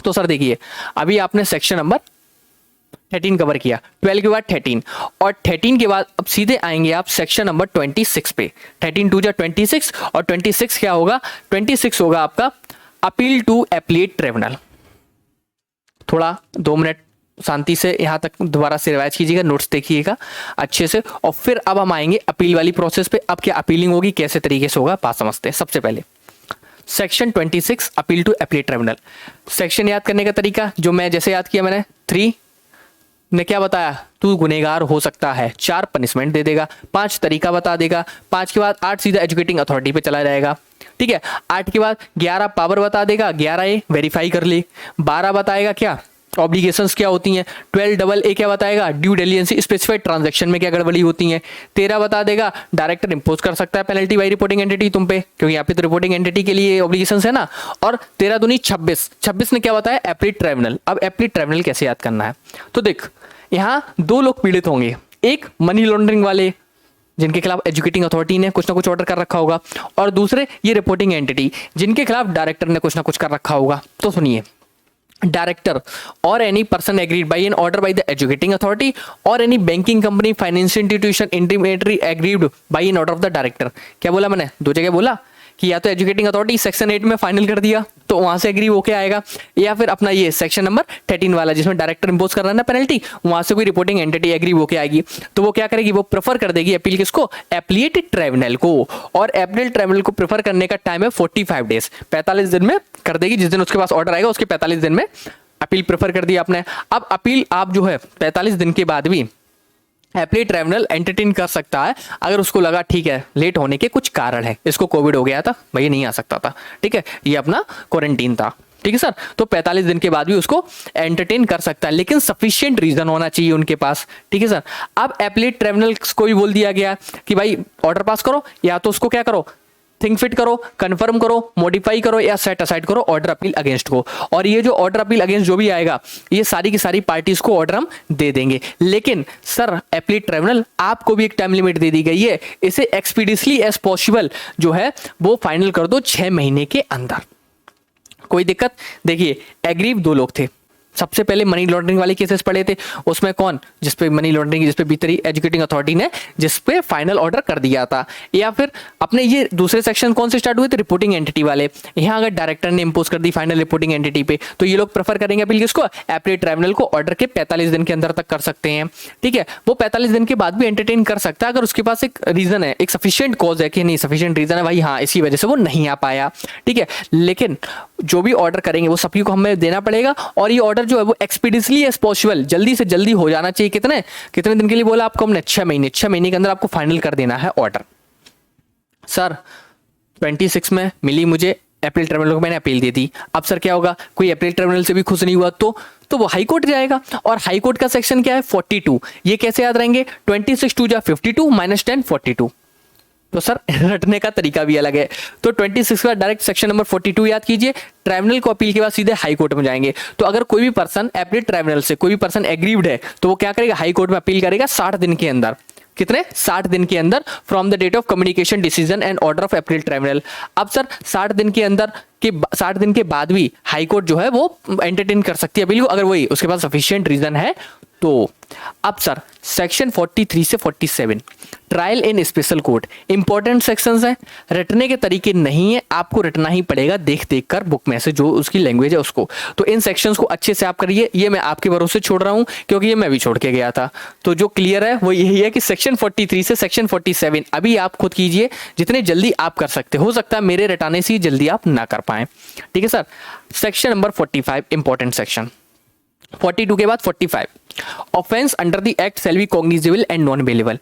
तो सर देखिए, अभी आपने सेक्शन नंबर 13 कवर किया, 12 के बाद 13, और 13 के बाद अब सीधे आएंगे आप सेक्शन नंबर 26 पे। 13 टू जा 26, और 26 क्या होगा, 26 होगा आपका अपील टू एप्लीट ट्रिब्यूनल। थोड़ा 2 मिनट शांति से यहां तक दोबारा से रिवाइज कीजिएगा, नोट्स देखिएगा अच्छे से, और फिर अब हम आएंगे अपील वाली प्रोसेस पे। अब क्या अपीलिंग होगी, कैसे तरीके से होगा, बात समझते हैं। सबसे पहले section 26 appeal to appellate tribunal. Section याद करने का तरीका जो मैं जैसे याद किया मैंने, 3 ने क्या बताया, तू गुनहगार हो सकता है, 4 पनिशमेंट दे देगा, 5 तरीका बता देगा, 5 के बाद 8 सीधा एजुकेटिंग अथॉरिटी पे चला जाएगा, ठीक है। 8 के बाद 11 पावर बता देगा, 11A वेरीफाई कर ले, 12 बताएगा क्या ऑब्लिगेशंस क्या होती हैं, 12AA क्या बताएगा ड्यू डिलिजेंसी स्पेसिफाइड ट्रांजैक्शन में क्या गड़बड़ी होती है, 13 बता देगा डायरेक्टर इंपोज कर सकता है पेनल्टी बाई रिपोर्टिंग एंटिटी तुम पे, क्योंकि यहाँ पे तो रिपोर्टिंग एंटिटी के लिए ऑब्लिगेशंस है ना, और 13 दूनी 26, 26 ने क्या बताया एप्लीट ट्रिब्यूनल। अब एप्लीट ट्रिब्यूनल कैसे याद करना है, तो देख यहाँ 2 लोग पीड़ित होंगे, एक मनी लॉन्ड्रिंग वाले जिनके खिलाफ एजुकेटिंग अथॉरिटी ने कुछ ना कुछ ऑर्डर कर रखा होगा, और दूसरे ये रिपोर्टिंग एंटिटी जिनके खिलाफ डायरेक्टर ने कुछ ना कुछ कर रखा होगा। तो सुनिए, डायरेक्टर और any person agreed by an order by the adjudicating authority और any banking company financial institution intermediary agreed by an order of the director. क्या बोला मैंने, 2 जगह बोला कि या तो एजुकेटिंग अथॉरिटी सेक्शन 8 में फाइनल कर दिया तो वहां से एग्री होके आएगा, या फिर अपना ये सेक्शन नंबर 13 वाला जिसमें डायरेक्टर इंपोज कर रहा है ना पेनल्टी, वहां से कोई रिपोर्टिंग एंटिटी एग्री होके आएगी, तो वो क्या करेगी, वो प्रेफर कर देगी अपील किसको, एप्लीट ट्रिब्यूनल को। और एप्लीट ट्रिब्यूनल को प्रेफर करने का टाइम है 45 डेज, 45 दिन में कर देगी, जिस दिन उसके पास ऑर्डर आएगा उसके 45 दिन में अपील प्रेफर कर दिया आपने। अब अपील आप जो है 45 दिन के बाद भी एप्लीट ट्रिब्यूनल एंटरटेन कर सकता है अगर उसको लगा ठीक है लेट होने के कुछ कारण है, इसको कोविड हो गया था भाई नहीं आ सकता था, ठीक है, ये अपना क्वारंटीन था, ठीक है सर, तो 45 दिन के बाद भी उसको एंटरटेन कर सकता है, लेकिन सफिशिएंट रीजन होना चाहिए उनके पास, ठीक है सर। अब एप्लीट ट्रिब्यूनल को भी बोल दिया गया कि भाई ऑर्डर पास करो, या तो उसको क्या करो, थिंक फिट करो, कंफर्म करो, मॉडिफाई करो, या सेट असाइड करो ऑर्डर अपील अगेंस्ट को। और ये जो ऑर्डर अपील अगेंस्ट जो भी आएगा ये सारी की सारी पार्टीज को ऑर्डर हम दे देंगे, लेकिन सर एप्लीट ट्रिब्यूनल आपको भी एक टाइम लिमिट दे दी गई है, इसे एक्सपीडियसली एज पॉसिबल जो है वो फाइनल कर दो 6 महीने के अंदर। कोई दिक्कत, देखिए एग्रीव 2 लोग थे, सबसे पहले मनी लॉन्ड्रिंग वाले केसेस पड़े थे, उसमें कौन, जिसपे मनी लॉन्ड्रिंग जिसपे भीतरी एजुकेटिंग अथॉरिटी ने जिसपे फाइनल ऑर्डर कर दिया था, या फिर अपने ये दूसरे सेक्शन कौन से स्टार्ट हुए थे, रिपोर्टिंग एंटिटी वाले। यहाँ अगर डायरेक्टर ने इंपोज कर दी फाइनल रिपोर्टिंग एंटिटी पे तो ये लोग प्रेफर करेंगे अपील किसको, एप्लीट ट्रिब्यूनल को, ऑर्डर के 45 दिन के अंदर तक कर सकते हैं, ठीक है। वो 45 दिन के बाद भी एंटरटेन कर सकता है अगर उसके पास एक रीजन है, एक सफिशिएंट कॉज है कि नहीं सफिशिएंट रीजन है भाई, हाँ इसी वजह से वो नहीं आ पाया, ठीक है। लेकिन जो भी ऑर्डर करेंगे वो सभी को हमें देना पड़ेगा, और ये ऑर्डर जो है वो एक्सपीडियसली एज पॉसिबल जल्दी से जल्दी हो जाना चाहिए। कितने कितने दिन के लिए बोला आपको हमने, 6 महीने, 6 महीने के अंदर आपको फाइनल कर देना है ऑर्डर। सर 26 में मिली मुझे एप्लीट ट्रिब्यूनल को, मैंने अपील दे दी, अब सर क्या होगा, कोई एप्लीट ट्रिब्यूनल से भी खुश नहीं हुआ तो वो हाई कोर्ट जाएगा, और हाई कोर्ट का सेक्शन क्या है 42, ये कैसे याद रहेंगे, 26 टू जा 52 -10 42, तो सर रटने का तरीका भी अलग है, तो 26 का डायरेक्ट सेक्शन नंबर 42 याद कीजिए, ट्रिब्यूनल को अपील के बाद सीधे हाई कोर्ट में जाएंगे। तो अगर कोई भी पर्सन एप्लीट ट्रिब्यूनल से कोई भी पर्सन एग्रीव्ड है तो वो क्या करेगा, हाई कोर्ट में अपील करेगा 60 दिन के अंदर, कितने 60 दिन के अंदर from the date of communication decision and order of appellate tribunal. अब सर 60 दिन के अंदर के 60 दिन के बाद भी हाई कोर्ट जो है वो एंटरटेन कर सकती है अपील को, अगर वही उसके पास सफिशिएंट रीजन है तो। अब सर सेक्शन 43 से 47 trial in special court, important sections हैं, रटने के तरीके नहीं है, आपको रटना ही पड़ेगा देख देख कर बुक में से जो उसकी लैंग्वेज है उसको, तो इन सेक्शंस को अच्छे से आप करिए, ये मैं आपके भरोसे छोड़ रहा हूं क्योंकि ये मैं भी छोड़ के गया था। तो जो क्लियर है वो यही है कि सेक्शन 43 से सेक्शन 47 अभी आप खुद कीजिए जितने जल्दी आप कर सकते, हो सकता है मेरे रटाने से जल्दी आप ना कर पाए, ठीक है sir. Section number 45 important section, 42 के बाद 45 offence under the act shall be cognizable and non bailable.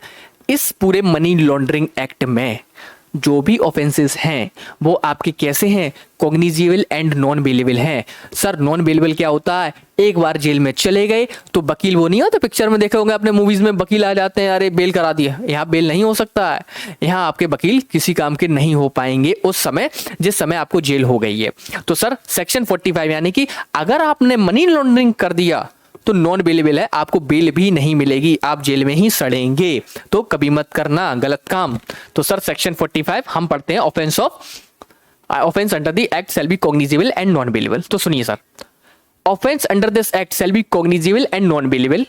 इस पूरे मनी लॉन्ड्रिंग एक्ट में जो भी ऑफेंसेस हैं वो आपके कैसे हैं, कॉग्निजेबल एंड नॉन बेलेबल हैं। सर नॉन बेलेबल क्या होता है, एक बार जेल में चले गए तो वकील, वो नहीं होता पिक्चर में देखे होंगे आपने मूवीज में, वकील आ जाते हैं अरे बेल करा दिया, यहाँ बेल नहीं हो सकता है, यहाँ आपके वकील किसी काम के नहीं हो पाएंगे उस समय जिस समय आपको जेल हो गई है। तो सर सेक्शन 45 यानी कि अगर आपने मनी लॉन्ड्रिंग कर दिया तो नॉन बेलेबल है, आपको बेल भी नहीं मिलेगी, आप जेल में ही सड़ेंगे, तो कभी मत करना गलत काम। तो सर सेक्शन 45 हम पढ़ते हैं offence under the act shall be cognizable and non bailable. तो सुनिए sir, offence under this act shall be cognizable and non bailable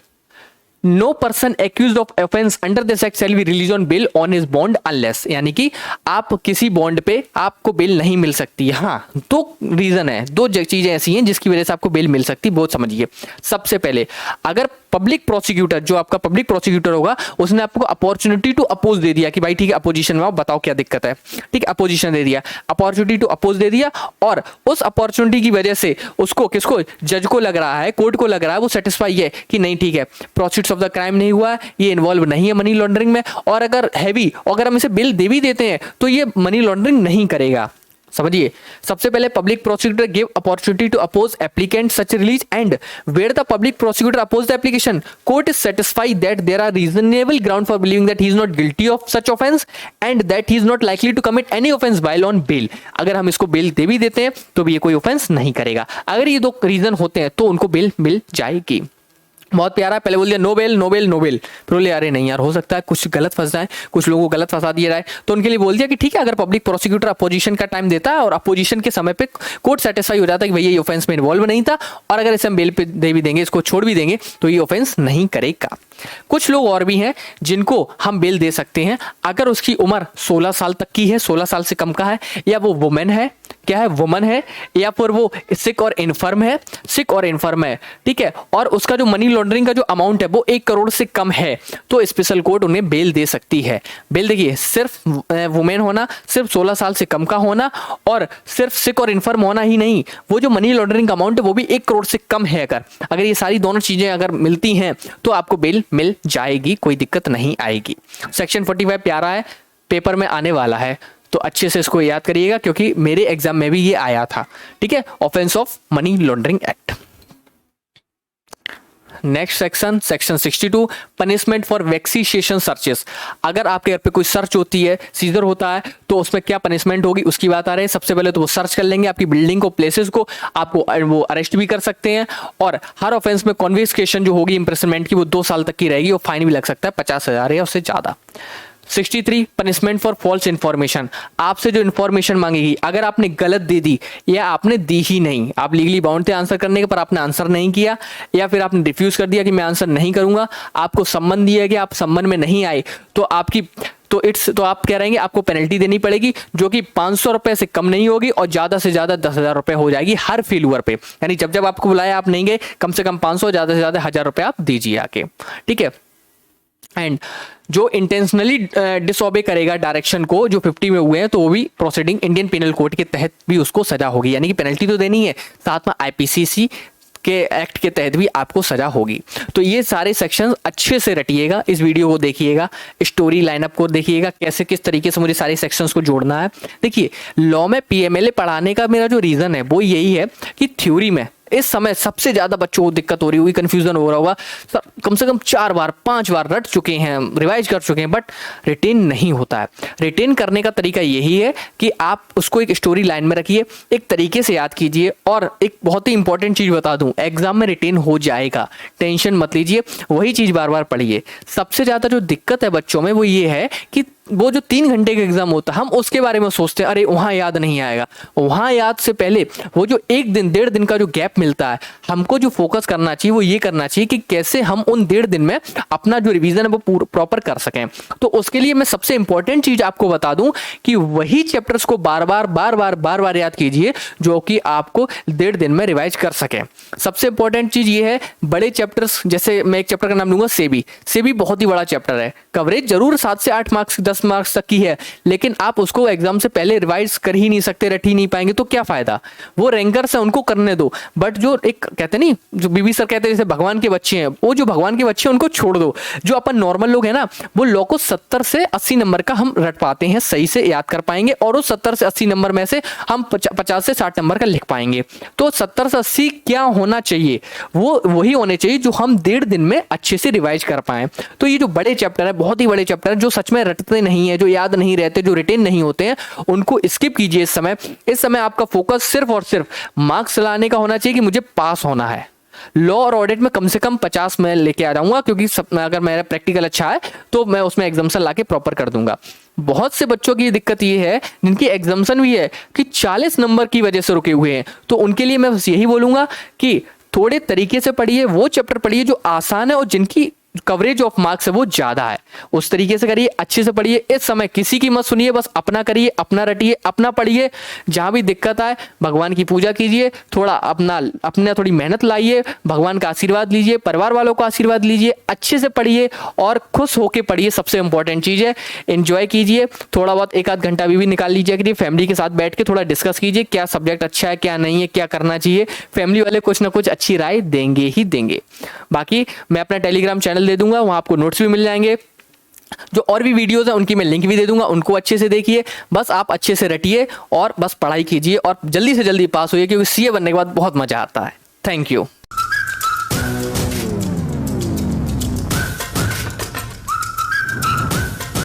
no person accused of offence under this act shall be released on bail on his bond unless, यानी कि आप किसी bond पे आपको bell नहीं मिल सकती। हाँ, दो रीजन है, दो चीजें ऐसी हैं जिसकी वजह से आपको बेल मिल सकती है, बहुत समझिए। सबसे पहले, अगर पब्लिक प्रोसिक्यूटर, जो आपका पब्लिक प्रोसिक्यूटर होगा, उसने आपको अपॉर्चुनिटी टू अपोज दे दिया कि भाई ठीक है अपोजिशन में आओ, बताओ क्या दिक्कत है, ठीक है, अपोजिशन दे दिया, अपॉर्चुनिटी टू अपोज दे दिया, और उस अपॉर्चुनिटी की वजह से उसको, किसको, जज को लग रहा है, कोर्ट को लग रहा है, वो सेटिस्फाई है कि नहीं ठीक है, प्रोसीड्स ऑफ द क्राइम नहीं हुआ है, ये इन्वॉल्व नहीं है मनी लॉन्ड्रिंग में, और अगर हैवी, अगर हम इसे बिल दे भी देते हैं तो ये मनी लॉन्ड्रिंग नहीं करेगा। समझिए, सबसे पहले public prosecutor give opportunity to oppose applicant such release, and where the public prosecutor oppose the application, court is satisfied that there are reasonable ground for believing that he is not guilty of such offence and that he is not likely to commit any offence while on bail. अगर हम इसको bell दे भी देते हैं तो भी ये कोई ऑफेंस नहीं करेगा। अगर ये दो रीजन होते हैं तो उनको बेल मिल जाएगी। बहुत प्यारा, पहले बोल दिया no bail no bail no bail, फिर बोले अरे नहीं यार, हो सकता है कुछ गलत फंस जाए, कुछ लोगों को गलत फंसा दिया जाए, तो उनके लिए बोल दिया कि ठीक है, अगर पब्लिक प्रोसिक्यूटर अपोजिशन का टाइम देता है और अपोजिशन के समय पे कोर्ट सेटिस्फाई हो जाता है कि भैया ये ऑफेंस में इन्वॉल्व नहीं था, और अगर इसे हम बेल पे दे भी देंगे, इसको छोड़ भी देंगे, तो ये ऑफेंस नहीं करेगा। कुछ लोग और भी हैं जिनको हम बेल दे सकते हैं अगर उसकी उम्र 16 साल तक की है, 16 साल से कम का है, या वो वुमेन है, क्या है, वुमन है, या फिर वो सिक और इन्फर्म है, सिक और इन्फर्म है, ठीक है, और उसका जो मनी लॉन्ड्रिंग का जो अमाउंट है वो 1 करोड़ से कम है, तो स्पेशल कोर्ट उन्हें बेल दे सकती है। बेल देखिए, सिर्फ वुमेन होना, सिर्फ 16 साल से कम का होना, और सिर्फ सिक और इन्फर्म होना ही नहीं, वो जो मनी लॉन्ड्रिंग का अमाउंट है वो भी 1 करोड़ से कम है। अगर ये सारी दोनों चीजें अगर मिलती हैं तो आपको बेल मिल जाएगी, कोई दिक्कत नहीं आएगी। सेक्शन 45 प्यारा है, पेपर में आने वाला है, तो अच्छे से इसको याद करिएगा क्योंकि मेरे एग्जाम में भी ये आया था, ठीक है, offence of money laundering act. Next section, section 62, punishment for vexatious searches. अगर आपके घर पे कोई सर्च होती है, सीजर होता है, तो उसमें क्या पनिशमेंट होगी उसकी बात आ रही है। सबसे पहले तो वो सर्च कर लेंगे आपकी बिल्डिंग को, प्लेसेस को, आपको वो अरेस्ट भी कर सकते हैं, और हर ऑफेंस में कॉन्फिस्केशन जो होगी इंप्रिजनमेंट की वो 2 साल तक की रहेगी, और फाइन भी लग सकता है 50,000 या उससे ज्यादा। 63, पनिशमेंट फॉर फॉल्स इन्फॉर्मेशन। आपसे जो इन्फॉर्मेशन मांगेगी, अगर आपने गलत दे दी या आपने दी ही नहीं, आप लीगली बाउंड थे आंसर करने के पर आपने आंसर नहीं किया, या फिर आपने रिफ्यूज कर दिया कि मैं आंसर नहीं करूंगा, आपको सम्मन दिया कि आप सम्मन में नहीं आए, तो आपकी तो आप कह रहे हैं आपको पेनल्टी देनी पड़ेगी, जो कि 500 रुपए से कम नहीं होगी, और ज्यादा से ज्यादा 10,000 रुपए हो जाएगी हर फेल्यूअर पे। यानी जब जब आपको बुलाया आप नहीं गए, कम से कम 500, ज्यादा से ज्यादा 1,000 रुपए आप दीजिए आके, ठीक है। एंड जो इंटेंशनली डिसओबे करेगा डायरेक्शन को, जो 50 में हुए हैं, तो वो भी प्रोसीडिंग इंडियन पिनल कोड के तहत भी उसको सजा होगी, यानी कि पेनल्टी तो देनी है, साथ में आईपीसीसी के एक्ट के तहत भी आपको सजा होगी। तो ये सारे सेक्शंस अच्छे से रटिएगा, इस वीडियो को देखिएगा, स्टोरी लाइनअप को देखिएगा, कैसे किस तरीके से मुझे सारे सेक्शंस को जोड़ना है। देखिए, लॉ में पीएमएलए पढ़ाने का मेरा जो रीजन है वो यही है कि थ्योरी में इस समय सबसे ज्यादा बच्चों को दिक्कत हो रही होगी, कंफ्यूजन हो रहा होगा, कम से कम 4 बार 5 बार रट चुके हैं, रिवाइज कर चुके हैं, बट रिटेन नहीं होता है। रिटेन करने का तरीका यही है कि आप उसको एक स्टोरी लाइन में रखिए, एक तरीके से याद कीजिए, और एक बहुत ही इंपॉर्टेंट चीज बता दूं, एग्जाम में रिटेन हो जाएगा, टेंशन मत लीजिए, वही चीज बार बार पढ़िए। सबसे ज्यादा जो दिक्कत है बच्चों में वो ये है कि वो जो 3 घंटे का एग्जाम होता है, हम उसके बारे में सोचते हैं, अरे वहां याद नहीं आएगा। वहां याद से पहले वो जो 1 दिन 1.5 दिन का जो गैप मिलता है, हमको जो फोकस करना चाहिए वो ये करना चाहिए कि कैसे हम उन 1.5 दिन में अपना जो रिवीजन है वो प्रॉपर कर सकें। तो उसके लिए मैं सबसे इंपॉर्टेंट चीज आपको बता दूं कि वही चैप्टर्स को बार बार याद कीजिए, जो कि आपको 1.5 दिन में रिवाइज कर सकें। सबसे इंपॉर्टेंट चीज ये है, बड़े चैप्टर्स, जैसे मैं एक चैप्टर का नाम लूंगा सेबी बहुत ही बड़ा चैप्टर है, कवरेज जरूर 7 से 8 मार्क्स 10 मार्क्स तक की है, लेकिन आप उसको एग्जाम से पहले रिवाइज कर ही नहीं सकते, रट ही नहीं पाएंगे, तो क्या फायदा। वो रैंकर्स है उनको करने दो, बट जो एक कहते नहीं, जो बीबी सर कहते हैं जैसे भगवान के बच्चे हैं, वो जो भगवान के बच्चे हैं उनको छोड़ दो। जो अपन नॉर्मल लोग हैं ना, वो लॉ को 70 से 80 नंबर का हम रट पाते हैं, सही से याद कर पाएंगे, और उस 70 से 80 नंबर में से हम 50 से 60 नंबर का लिख पाएंगे। तो 70 से 80 क्या होना चाहिए, वो वही होने चाहिए जो हम 1.5 दिन में अच्छे से रिवाइज कर पाए। तो ये जो बड़े चैप्टर है, बहुत ही बड़े चैप्टर है, जो सच में रटते नहीं है, जो याद नहीं रहते, जो रिटेन नहीं होते हैं, उनको स्किप कीजिए। इस समय आपका फोकस सिर्फ और सिर्फ मार्क्स लाने का होना चाहिए कि मुझे पास होना है। लॉ और ऑडिट में कम से कम 50 मैं लेके आ जाऊंगा, क्योंकि अगर मेरा प्रैक्टिकल अच्छा है तो मैं उसमें एग्जाम्पशन लाके प्रॉपर कर दूंगा। बहुत से बच्चों की दिक्कत ये है जिनकी एग्जाम्पशन भी है कि 40 नंबर की वजह से रुके हुए हैं, तो उनके लिए मैं बस यही बोलूंगा कि थोड़े तरीके से पढ़िए, वो चैप्टर पढ़िए जो आसान है और जिनकी कवरेज ऑफ मार्क्स है वो ज़्यादा है। उस तरीके से करिए, अच्छे से पढ़िए, इस समय किसी की मत सुनिए, बस अपना करिए, अपना रटिए, अपना पढ़िए। जहाँ भी दिक्कत आए भगवान की पूजा कीजिए, थोड़ा अपना थोड़ी मेहनत लाइए, भगवान का आशीर्वाद लीजिए, परिवार वालों का आशीर्वाद लीजिए, अच्छे से पढ़िए और खुश होकर पढ़िए। सबसे इंपॉर्टेंट चीज़ है, एंजॉय कीजिए, थोड़ा बहुत एक आध घंटा भी निकाल लीजिए, करिए फैमिली के साथ बैठ के थोड़ा डिस्कस कीजिए, क्या सब्जेक्ट अच्छा है क्या नहीं है, क्या करना चाहिए। फैमिली वाले कुछ ना कुछ अच्छी राय देंगे ही देंगे। बाकी मैं अपना टेलीग्राम चैनल दे दूंगा, वहां आपको नोट्स भी मिल जाएंगे, जो और भी वीडियोस हैं उनकी मैं लिंक भी दे दूंगा, उनको अच्छे से देखिए। बस आप अच्छे से रटिए और बस पढ़ाई कीजिए और जल्दी से जल्दी पास होइए, क्योंकि सीए बनने के बाद बहुत मजा आता है। Thank you.